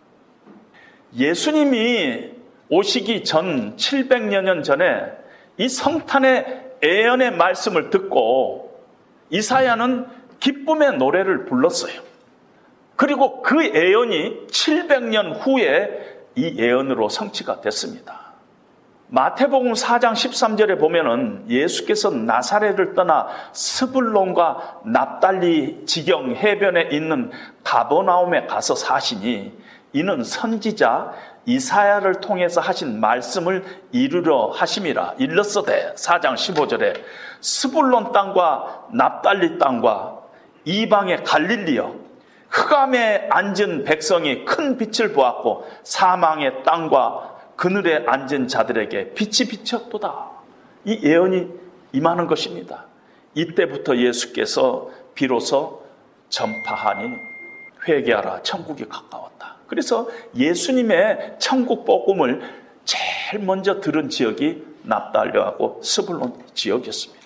예수님이 오시기 전 700여 년 전에 이 성탄의 예언의 말씀을 듣고 이사야는 기쁨의 노래를 불렀어요. 그리고 그 예언이 700년 후에 이 예언으로 성취가 됐습니다. 마태복음 4장 13절에 보면은 예수께서 나사렛을 떠나 스불론과 납달리 지경 해변에 있는 가버나움에 가서 사시니 이는 선지자 이사야를 통해서 하신 말씀을 이루려 하심이라. 일러서되 4장 15절에 스불론 땅과 납달리 땅과 이방의 갈릴리여, 흑암에 앉은 백성이 큰 빛을 보았고 사망의 땅과 그늘에 앉은 자들에게 빛이 비쳤도다. 이 예언이 임하는 것입니다. 이때부터 예수께서 비로소 전파하니 회개하라, 천국이 가까웠다. 그래서 예수님의 천국 복음을 제일 먼저 들은 지역이 납달리하고 스불론 지역이었습니다.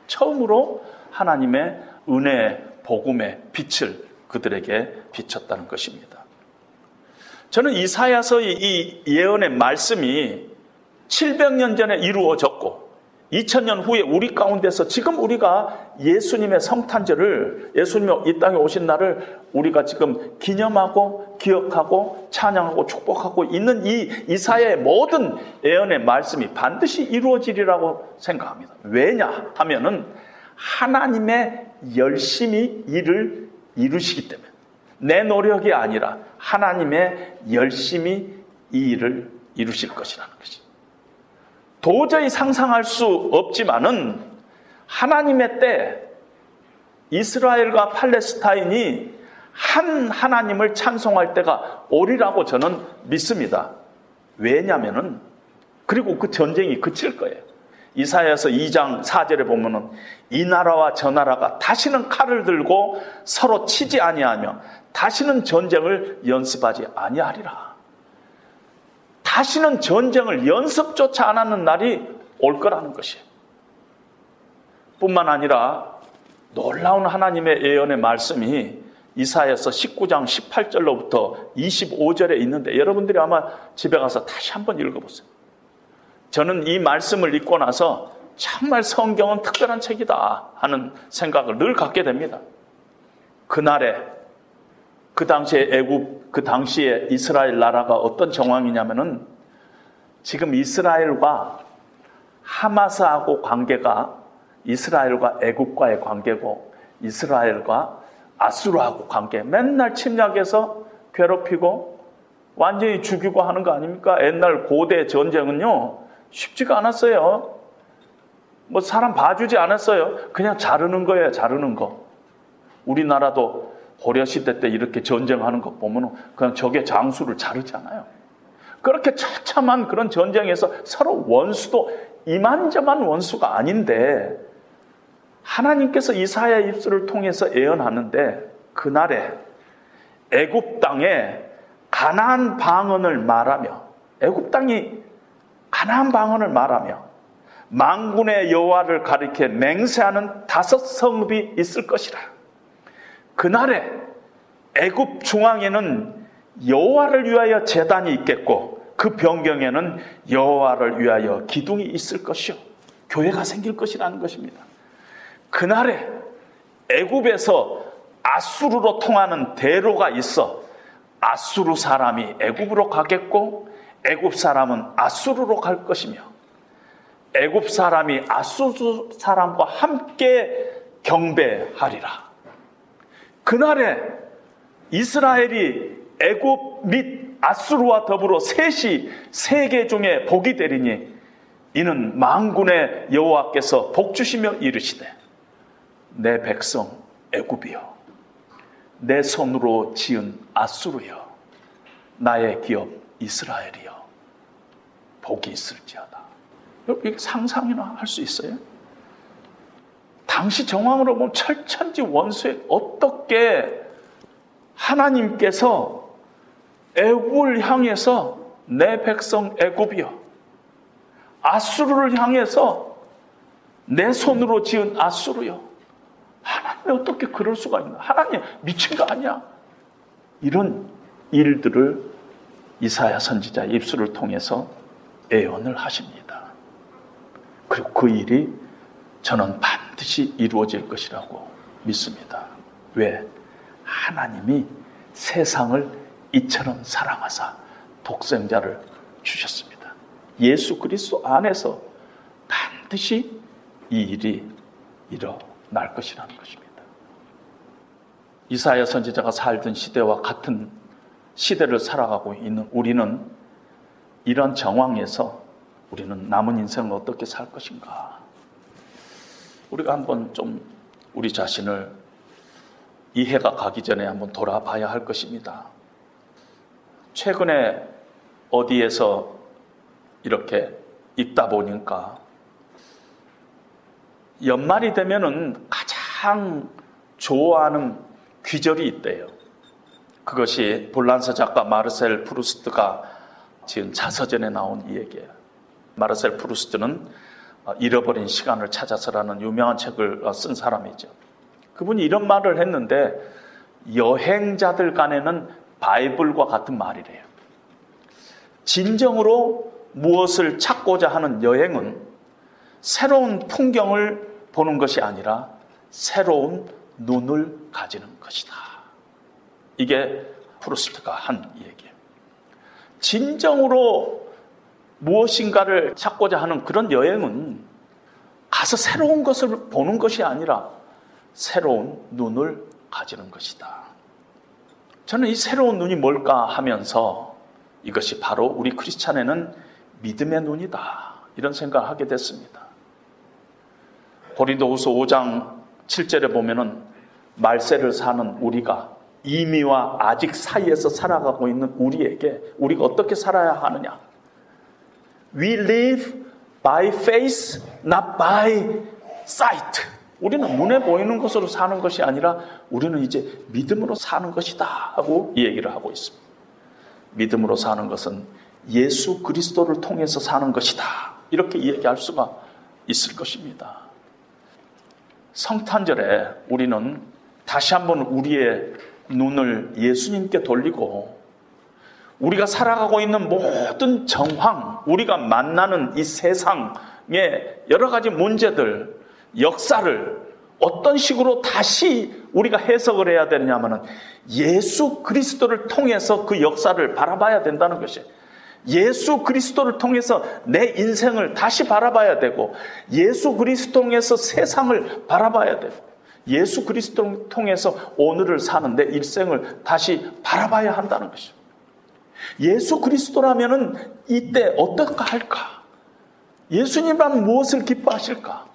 처음으로 하나님의 은혜, 복음의 빛을 그들에게 비쳤다는 것입니다. 저는 이사야서의 이 예언의 말씀이 700년 전에 이루어졌고 2000년 후에 우리 가운데서 지금 우리가 예수님의 성탄절을, 예수님이 이 땅에 오신 날을 우리가 지금 기념하고 기억하고 찬양하고 축복하고 있는 이 이사야의 모든 예언의 말씀이 반드시 이루어지리라고 생각합니다. 왜냐 하면은 하나님의 열심히 일을 이루시기 때문에, 내 노력이 아니라 하나님의 열심히 이 일을 이루실 것이라는 것입니다. 도저히 상상할 수 없지만은 하나님의 때 이스라엘과 팔레스타인이 한 하나님을 찬송할 때가 오리라고 저는 믿습니다. 왜냐면은, 그리고 그 전쟁이 그칠 거예요. 이사야서 2장 4절에 보면은 이 나라와 저 나라가 다시는 칼을 들고 서로 치지 아니하며 다시는 전쟁을 연습하지 아니하리라. 다시는 전쟁을 연습조차 안 하는 날이 올 거라는 것이에요. 뿐만 아니라 놀라운 하나님의 예언의 말씀이 이사야서 19장 18절로부터 25절에 있는데 여러분들이 아마 집에 가서 다시 한번 읽어보세요. 저는 이 말씀을 읽고 나서 정말 성경은 특별한 책이다 하는 생각을 늘 갖게 됩니다. 그날에 그 당시에 애굽, 그 당시에 이스라엘 나라가 어떤 정황이냐면은 지금 이스라엘과 하마스하고 관계가 이스라엘과 애굽과의 관계고 이스라엘과 아수르하고 관계, 맨날 침략해서 괴롭히고 완전히 죽이고 하는 거 아닙니까? 옛날 고대 전쟁은요 쉽지가 않았어요. 뭐 사람 봐주지 않았어요. 그냥 자르는 거예요, 자르는 거. 우리나라도 고려시대 때 이렇게 전쟁하는 거 보면 그냥 적의 장수를 자르잖아요. 그렇게 처참한 그런 전쟁에서 서로 원수도 이만저만 원수가 아닌데 하나님께서 이사야의 입술을 통해서 예언하는데 그날에 애굽 땅에 가나안 방언을 말하며, 애굽 땅이 가나안 방언을 말하며 만군의 여호와를 가리켜 맹세하는 5 성읍이 있을 것이라. 그날에 애굽 중앙에는 여호와를 위하여 제단이 있겠고 그 변경에는 여호와를 위하여 기둥이 있을 것이요 교회가 생길 것이라는 것입니다. 그날에 애굽에서 아수르로 통하는 대로가 있어 아수르 사람이 애굽으로 가겠고 애굽 사람은 아수르로 갈 것이며 애굽 사람이 아수르 사람과 함께 경배하리라. 그날에 이스라엘이 애굽 및 아수르와 더불어 셋이 세계 중에 복이 되리니 이는 만군의 여호와께서 복주시며 이르시되 내 백성 애굽이여, 내 손으로 지은 아수르여, 나의 기업 이스라엘이여, 복이 있을지어다. 이게 상상이나 할 수 있어요? 당시 정황으로 보면 철천지 원수에 어떻게 하나님께서 애굽을 향해서 내 백성 애굽이여, 아수르를 향해서 내 손으로 지은 아수르여, 하나님이 어떻게 그럴 수가 있나? 하나님 미친 거 아니야? 이런 일들을 이사야 선지자의 입술을 통해서 예언을 하십니다. 그리고 그 일이 저는 반드시 이루어질 것이라고 믿습니다. 왜? 하나님이 세상을 이처럼 사랑하사 독생자를 주셨습니다. 예수 그리스도 안에서 반드시 이 일이 일어날 것이라는 것입니다. 이사야 선지자가 살던 시대와 같은 시대를 살아가고 있는 우리는 이런 정황에서 우리는 남은 인생을 어떻게 살 것인가? 우리가 한번 좀 우리 자신을 이 해가 가기 전에 한번 돌아봐야 할 것입니다. 최근에 어디에서 이렇게 읽다 보니까 연말이 되면은 가장 좋아하는 귀절이 있대요. 그것이 볼란서 작가 마르셀 프루스트가 지은 자서전에 나온 이 얘기예요. 마르셀 프루스트는 잃어버린 시간을 찾아서라는 유명한 책을 쓴 사람이죠. 그분이 이런 말을 했는데 여행자들 간에는 바이블과 같은 말이래요. 진정으로 무엇을 찾고자 하는 여행은 새로운 풍경을 보는 것이 아니라 새로운 눈을 가지는 것이다. 이게 프루스트가 한 얘기예요. 진정으로 무엇인가를 찾고자 하는 그런 여행은 가서 새로운 것을 보는 것이 아니라 새로운 눈을 가지는 것이다. 저는 이 새로운 눈이 뭘까 하면서 이것이 바로 우리 크리스찬에는 믿음의 눈이다, 이런 생각을 하게 됐습니다. 고린도후서 5장 7절에 보면은 말세를 사는 우리가 이미와 아직 사이에서 살아가고 있는 우리에게 우리가 어떻게 살아야 하느냐? We live by faith, not by sight. 우리는 눈에 보이는 것으로 사는 것이 아니라 우리는 이제 믿음으로 사는 것이다 하고 이 얘기를 하고 있습니다. 믿음으로 사는 것은 예수 그리스도를 통해서 사는 것이다, 이렇게 이야기할 수가 있을 것입니다. 성탄절에 우리는 다시 한번 우리의 눈을 예수님께 돌리고 우리가 살아가고 있는 모든 정황, 우리가 만나는 이 세상의 여러 가지 문제들, 역사를 어떤 식으로 다시 우리가 해석을 해야 되느냐면은 예수 그리스도를 통해서 그 역사를 바라봐야 된다는 것이에요. 예수 그리스도를 통해서 내 인생을 다시 바라봐야 되고, 예수 그리스도 통해서 세상을 바라봐야 되고, 예수 그리스도를 통해서 오늘을 사는 내 일생을 다시 바라봐야 한다는 것이죠. 예수 그리스도라면은 이때 어떨까 할까? 예수님이라면 무엇을 기뻐하실까?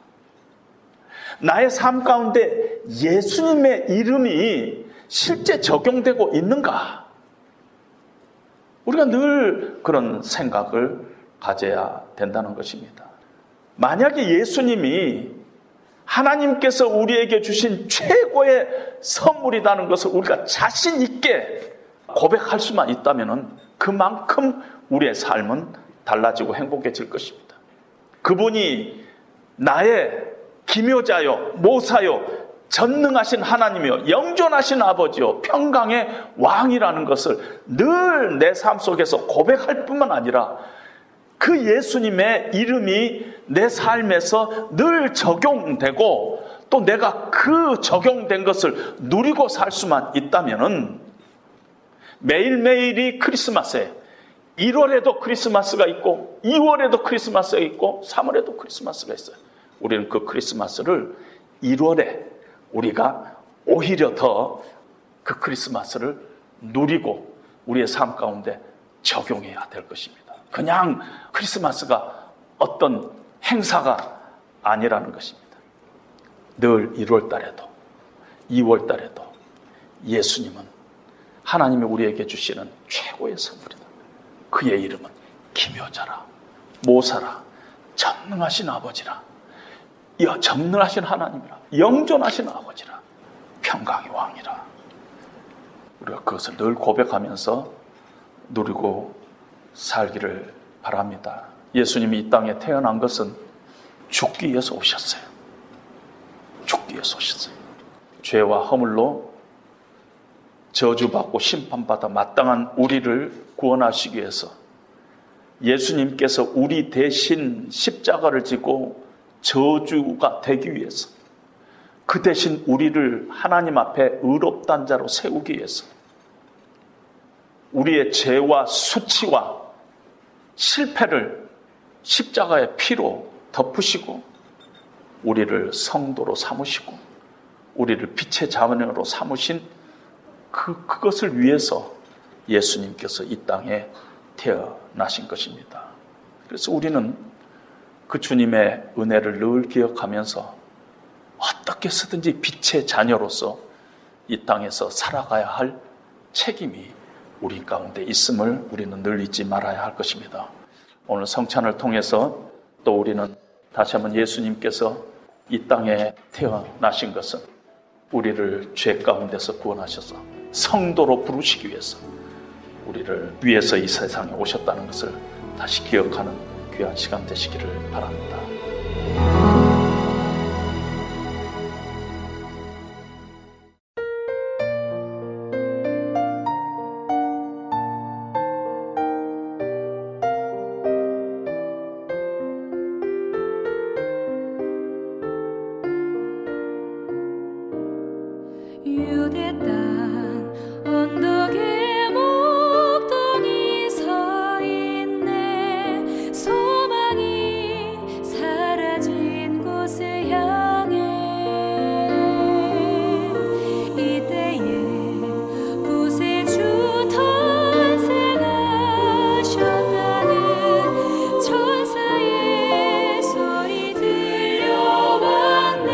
나의 삶 가운데 예수님의 이름이 실제 적용되고 있는가? 우리가 늘 그런 생각을 가져야 된다는 것입니다. 만약에 예수님이 하나님께서 우리에게 주신 최고의 선물이라는 것을 우리가 자신 있게 고백할 수만 있다면 그만큼 우리의 삶은 달라지고 행복해질 것입니다. 그분이 나의 기묘자요, 모사요, 전능하신 하나님이요, 영존하신 아버지요, 평강의 왕이라는 것을 늘 내 삶 속에서 고백할 뿐만 아니라 그 예수님의 이름이 내 삶에서 늘 적용되고 또 내가 그 적용된 것을 누리고 살 수만 있다면은 매일매일이 크리스마스에 1월에도 크리스마스가 있고 2월에도 크리스마스가 있고 3월에도 크리스마스가 있어요. 우리는 그 크리스마스를 1월에 우리가 오히려 더 그 크리스마스를 누리고 우리의 삶 가운데 적용해야 될 것입니다. 그냥 크리스마스가 어떤 행사가 아니라는 것입니다. 늘 1월 달에도 2월 달에도 예수님은 하나님이 우리에게 주시는 최고의 선물이다. 그의 이름은 기묘자라, 모사라, 전능하신 아버지라, 전능하신 하나님이라, 영존하신 아버지라, 평강의 왕이라. 우리가 그것을 늘 고백하면서 누리고 살기를 바랍니다. 예수님이 이 땅에 태어난 것은 죽기 위해서 오셨어요. 죽기 위해서 오셨어요. 죄와 허물로 저주받고 심판받아 마땅한 우리를 구원하시기 위해서 예수님께서 우리 대신 십자가를 지고 저주가 되기 위해서, 그 대신 우리를 하나님 앞에 의롭단 자로 세우기 위해서 우리의 죄와 수치와 실패를 십자가의 피로 덮으시고 우리를 성도로 삼으시고 우리를 빛의 자원으로 삼으신 그것을 위해서 예수님께서 이 땅에 태어나신 것입니다. 그래서 우리는 그 주님의 은혜를 늘 기억하면서 어떻게 쓰든지 빛의 자녀로서 이 땅에서 살아가야 할 책임이 우리 가운데 있음을 우리는 늘 잊지 말아야 할 것입니다. 오늘 성찬을 통해서 또 우리는 다시 한번 예수님께서 이 땅에 태어나신 것은 우리를 죄 가운데서 구원하셔서 성도로 부르시기 위해서 우리를 위해서 이 세상에 오셨다는 것을 다시 기억하는 귀한 시간 되시기를 바랍니다. 유대 땅 언덕에 목동이 서 있네. 소망이 사라진 곳에 향해 이때에 구세주 탄생하셨다는 천사의 소리 들려왔네.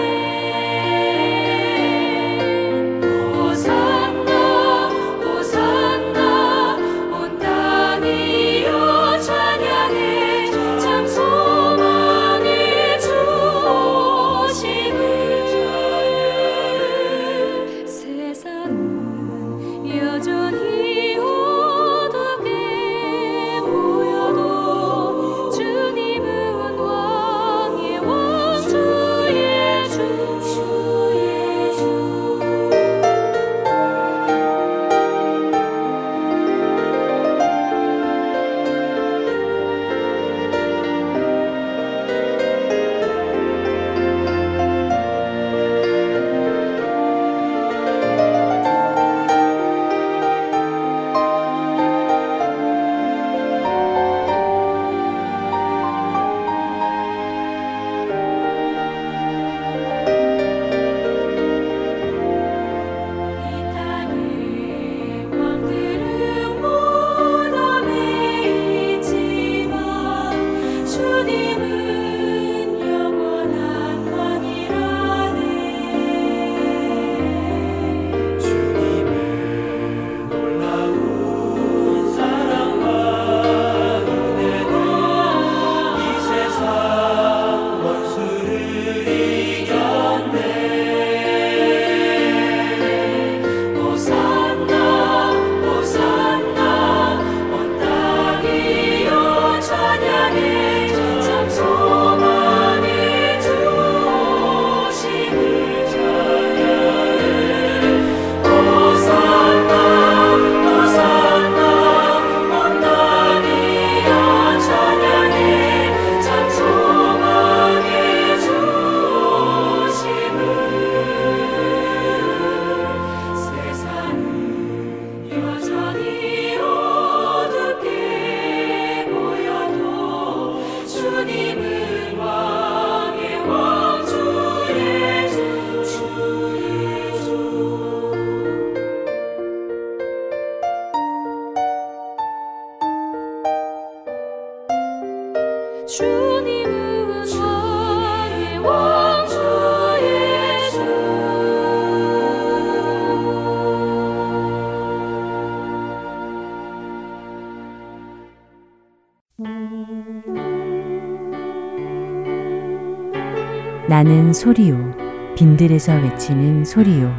나는 소리요 빈들에서 외치는 소리요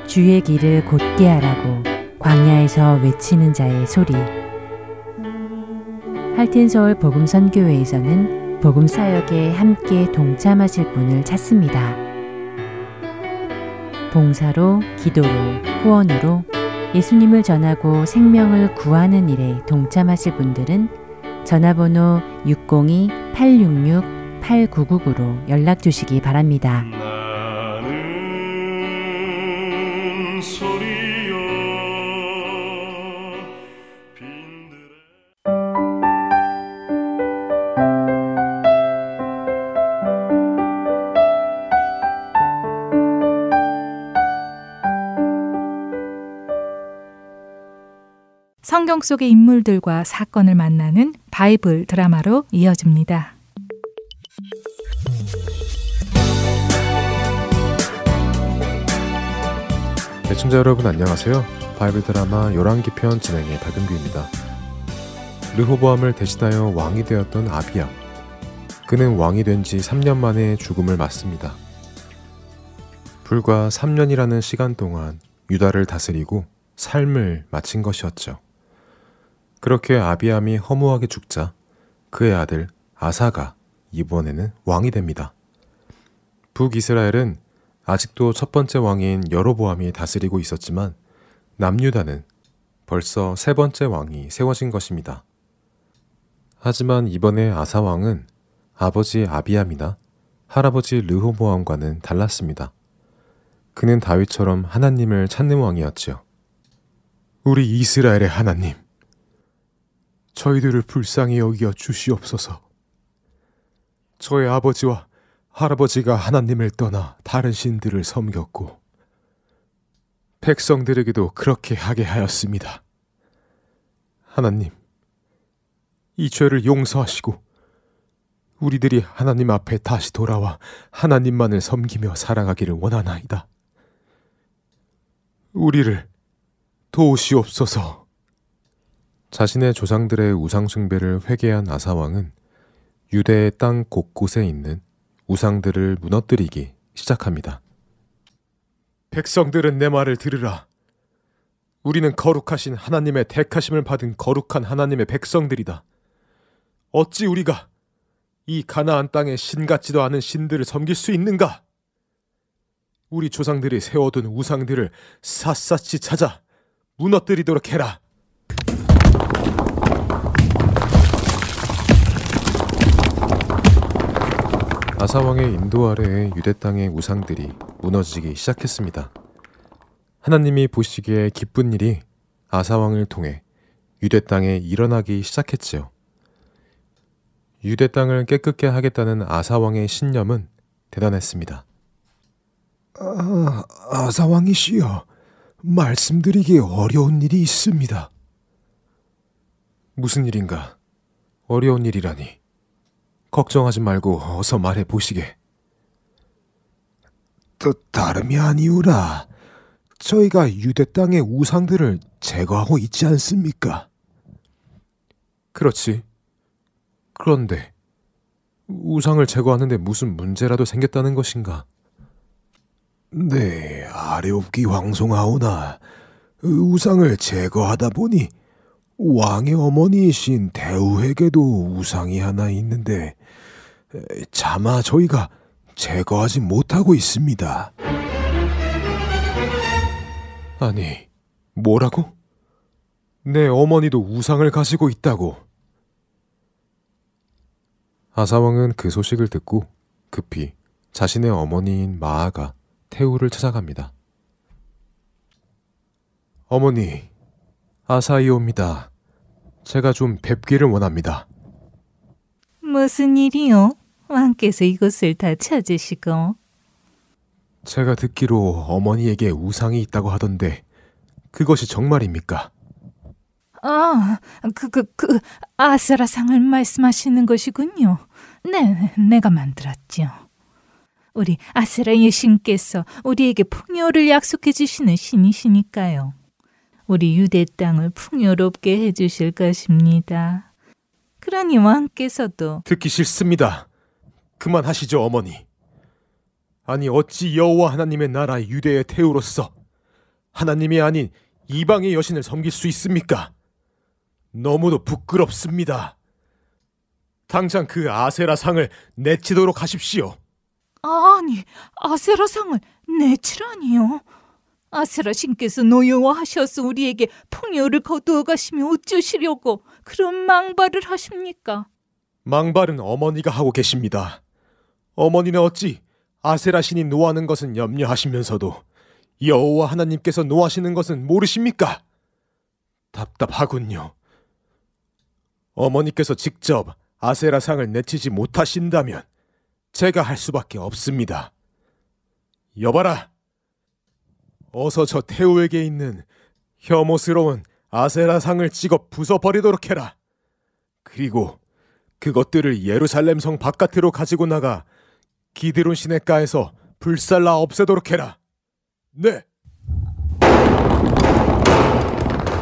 주의 길을 곧게 하라고 광야에서 외치는 자의 소리. 할텐서울 복음선교회에서는 복음 사역에 함께 동참하실 분을 찾습니다. 봉사로, 기도로, 후원으로 예수님을 전하고 생명을 구하는 일에 동참하실 분들은 전화번호 602-866-8999로 연락 주시기 바랍니다. 나는 소리여 빈들에 성경 속의 인물들과 사건을 만나는 바이블 드라마로 이어집니다. 시청자 여러분 안녕하세요. 바이블 드라마 열왕기편 진행의 박은규입니다. 르호보암을 대신하여 왕이 되었던 아비야. 그는 왕이 된 지 3년 만에 죽음을 맞습니다. 불과 3년이라는 시간 동안 유다를 다스리고 삶을 마친 것이었죠. 그렇게 아비암이 허무하게 죽자 그의 아들 아사가 이번에는 왕이 됩니다. 북이스라엘은 아직도 첫 번째 왕인 여로보암이 다스리고 있었지만 남유다는 벌써 세 번째 왕이 세워진 것입니다. 하지만 이번에 아사 왕은 아버지 아비암이나 할아버지 르호보암과는 달랐습니다. 그는 다윗처럼 하나님을 찾는 왕이었지요. 우리 이스라엘의 하나님, 저희들을 불쌍히 여겨 주시옵소서. 저의 아버지와 할아버지가 하나님을 떠나 다른 신들을 섬겼고 백성들에게도 그렇게 하게 하였습니다. 하나님, 이 죄를 용서하시고 우리들이 하나님 앞에 다시 돌아와 하나님만을 섬기며 살아가기를 원하나이다. 우리를 도우시옵소서. 자신의 조상들의 우상숭배를 회개한 아사왕은 유대의 땅 곳곳에 있는 우상들을 무너뜨리기 시작합니다. 백성들은 내 말을 들으라. 우리는 거룩하신 하나님의 택하심을 받은 거룩한 하나님의 백성들이다. 어찌 우리가 이 가나안 땅에 신 같지도 않은 신들을 섬길 수 있는가? 우리 조상들이 세워둔 우상들을 샅샅이 찾아 무너뜨리도록 해라. 아사왕의 인도 아래에 유대 땅의 우상들이 무너지기 시작했습니다. 하나님이 보시기에 기쁜 일이 아사왕을 통해 유대 땅에 일어나기 시작했지요. 유대 땅을 깨끗게 하겠다는 아사왕의 신념은 대단했습니다. 아사왕이시여, 말씀드리기 어려운 일이 있습니다. 무슨 일인가? 어려운 일이라니. 걱정하지 말고 어서 말해 보시게. 다름이 아니오라. 저희가 유대 땅의 우상들을 제거하고 있지 않습니까? 그렇지. 그런데 우상을 제거하는데 무슨 문제라도 생겼다는 것인가? 네, 아뢰옵기 황송하오나 우상을 제거하다 보니 왕의 어머니이신 대우에게도 우상이 하나 있는데 차마 저희가 제거하지 못하고 있습니다. 아니, 뭐라고? 내 어머니도 우상을 가지고 있다고? 아사왕은 그 소식을 듣고 급히 자신의 어머니인 마아가 태우를 찾아갑니다. 어머니, 아사이옵니다. 제가 좀 뵙기를 원합니다. 무슨 일이요? 왕께서 이곳을 다 찾으시고. 제가 듣기로 어머니에게 우상이 있다고 하던데 그것이 정말입니까? 아세라상을 말씀하시는 것이군요. 네, 내가 만들었죠. 우리 아세라의 신께서 우리에게 풍요를 약속해 주시는 신이시니까요. 우리 유대 땅을 풍요롭게 해주실 것입니다. 그러니 왕께서도 듣기 싫습니다. 그만하시죠, 어머니. 아니 어찌 여호와 하나님의 나라 유대의 태우로서 하나님이 아닌 이방의 여신을 섬길 수 있습니까? 너무도 부끄럽습니다. 당장 그 아세라 상을 내치도록 하십시오. 아니, 아세라 상을 내치라니요. 아세라 신께서 노여워하셔서 우리에게 풍요를 거두어 가시며 어쩌시려고 그런 망발을 하십니까? 망발은 어머니가 하고 계십니다. 어머니는 어찌 아세라 신이 노하는 것은 염려하시면서도 여호와 하나님께서 노하시는 것은 모르십니까? 답답하군요. 어머니께서 직접 아세라 상을 내치지 못하신다면 제가 할 수밖에 없습니다. 여봐라. 어서 저 태우에게 있는 혐오스러운 아세라 상을 찍어 부숴버리도록 해라. 그리고 그것들을 예루살렘 성 바깥으로 가지고 나가 기드론 시냇가에서 불살라 없애도록 해라. 네.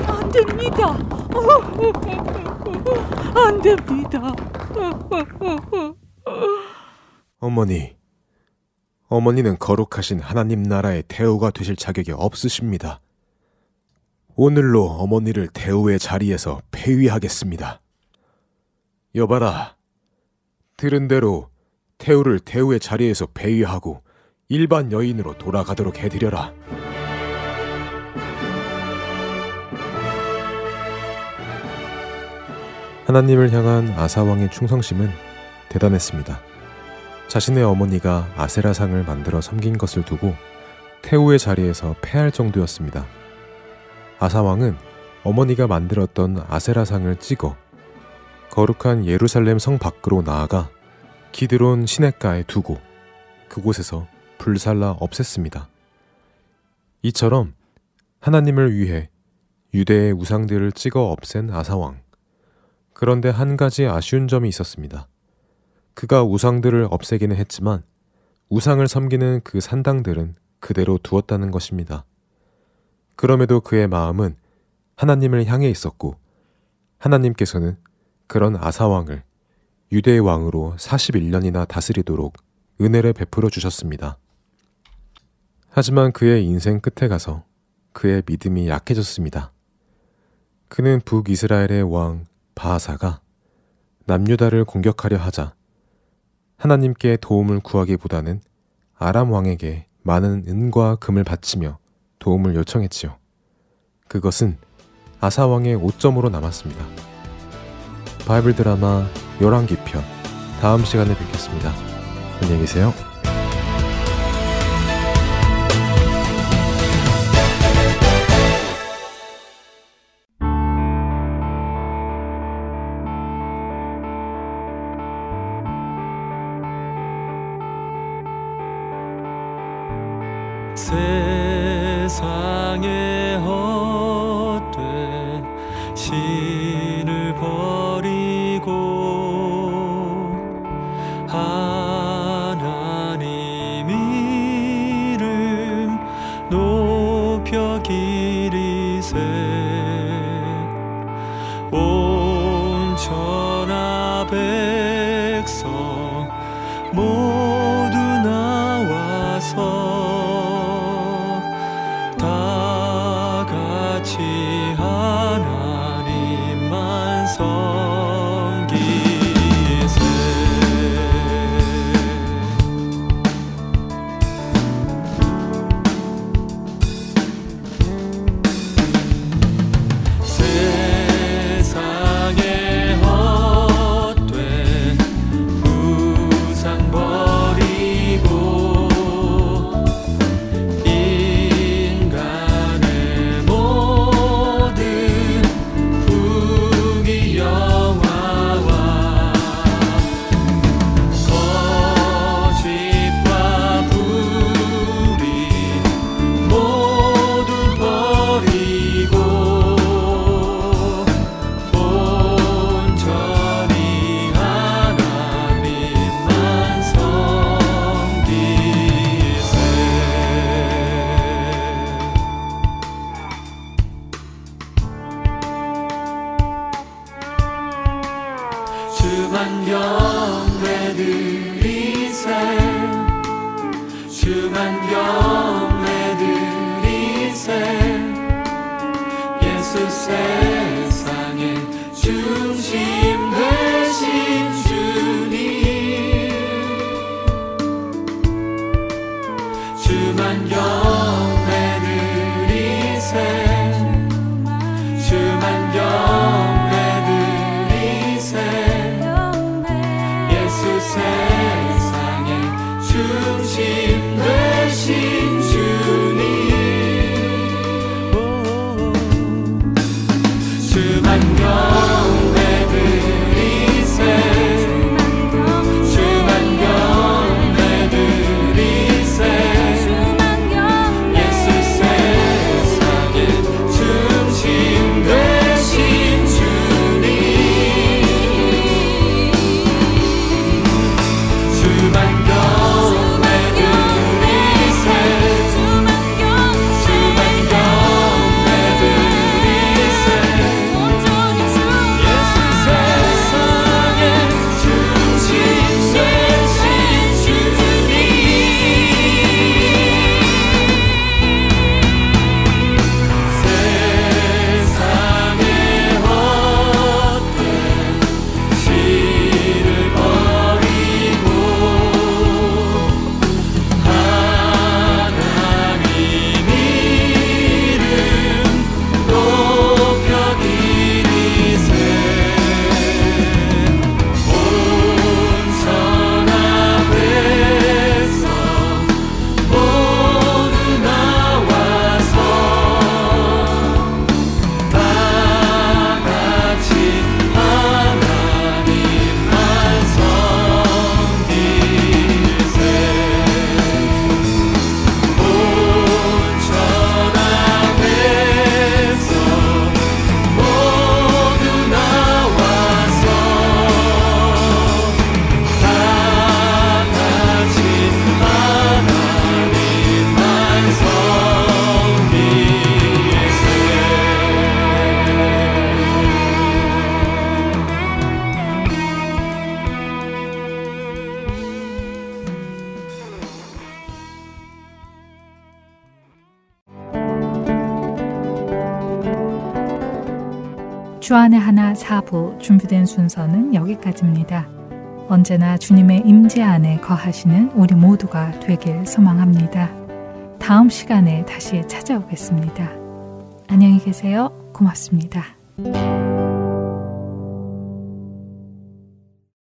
안 됩니다. 안 됩니다. 어머니는 거룩하신 하나님 나라의 태우가 되실 자격이 없으십니다. 오늘로 어머니를 태우의 자리에서 폐위하겠습니다. 여봐라. 들은 대로 태우를 태우의 자리에서 폐위하고 일반 여인으로 돌아가도록 해드려라. 하나님을 향한 아사왕의 충성심은 대단했습니다. 자신의 어머니가 아세라상을 만들어 섬긴 것을 두고 태우의 자리에서 패할 정도였습니다. 아사왕은 어머니가 만들었던 아세라상을 찍어 거룩한 예루살렘 성 밖으로 나아가 기드론 시냇가에 두고 그곳에서 불살라 없앴습니다. 이처럼 하나님을 위해 유대의 우상들을 찍어 없앤 아사왕. 그런데 한 가지 아쉬운 점이 있었습니다. 그가 우상들을 없애기는 했지만 우상을 섬기는 그 산당들은 그대로 두었다는 것입니다. 그럼에도 그의 마음은 하나님을 향해 있었고 하나님께서는 그런 아사왕을 유대의 왕으로 41년이나 다스리도록 은혜를 베풀어 주셨습니다. 하지만 그의 인생 끝에 가서 그의 믿음이 약해졌습니다. 그는 북이스라엘의 왕 바하사가 남유다를 공격하려 하자 하나님께 도움을 구하기보다는 아람 왕에게 많은 은과 금을 바치며 도움을 요청했지요. 그것은 아사 왕의 오점으로 남았습니다. 바이블 드라마 열왕기편 다음 시간에 뵙겠습니다. 안녕히 계세요. 세상에 헛된 신을 버리고 하나님 이름 높여 기리세 온 천하 백성 모두 나와서 하나님만 섬기세 세상에 헛된 우상 버리고 주만 경배드리 주만 경배 드리세 예수 세상의 중심 되신 주님 주만 경배 드리세 주만 경배 드리세 예수 세상의 중심 되신 주님 주만 경배 드리세 주만 경배 드리세 예수 세상의 중심 되신 주님 주만 경배 드리세 주만 경배 드리세 예수 세상의 중심 되신 주님 세상의 헛된 실을 버리고 하나님 이름 높여 기리세 온 천하 백성 모두 나와서 다 같이 하나님만 섬기세 온 천하 백성 모두 나와서 다 같이 하나님만 주안의 하나 4부 준비된 순서는 여기까지입니다. 언제나 주님의 임재 안에 거하시는 우리 모두가 되길 소망합니다. 다음 시간에 다시 찾아오겠습니다. 안녕히 계세요. 고맙습니다.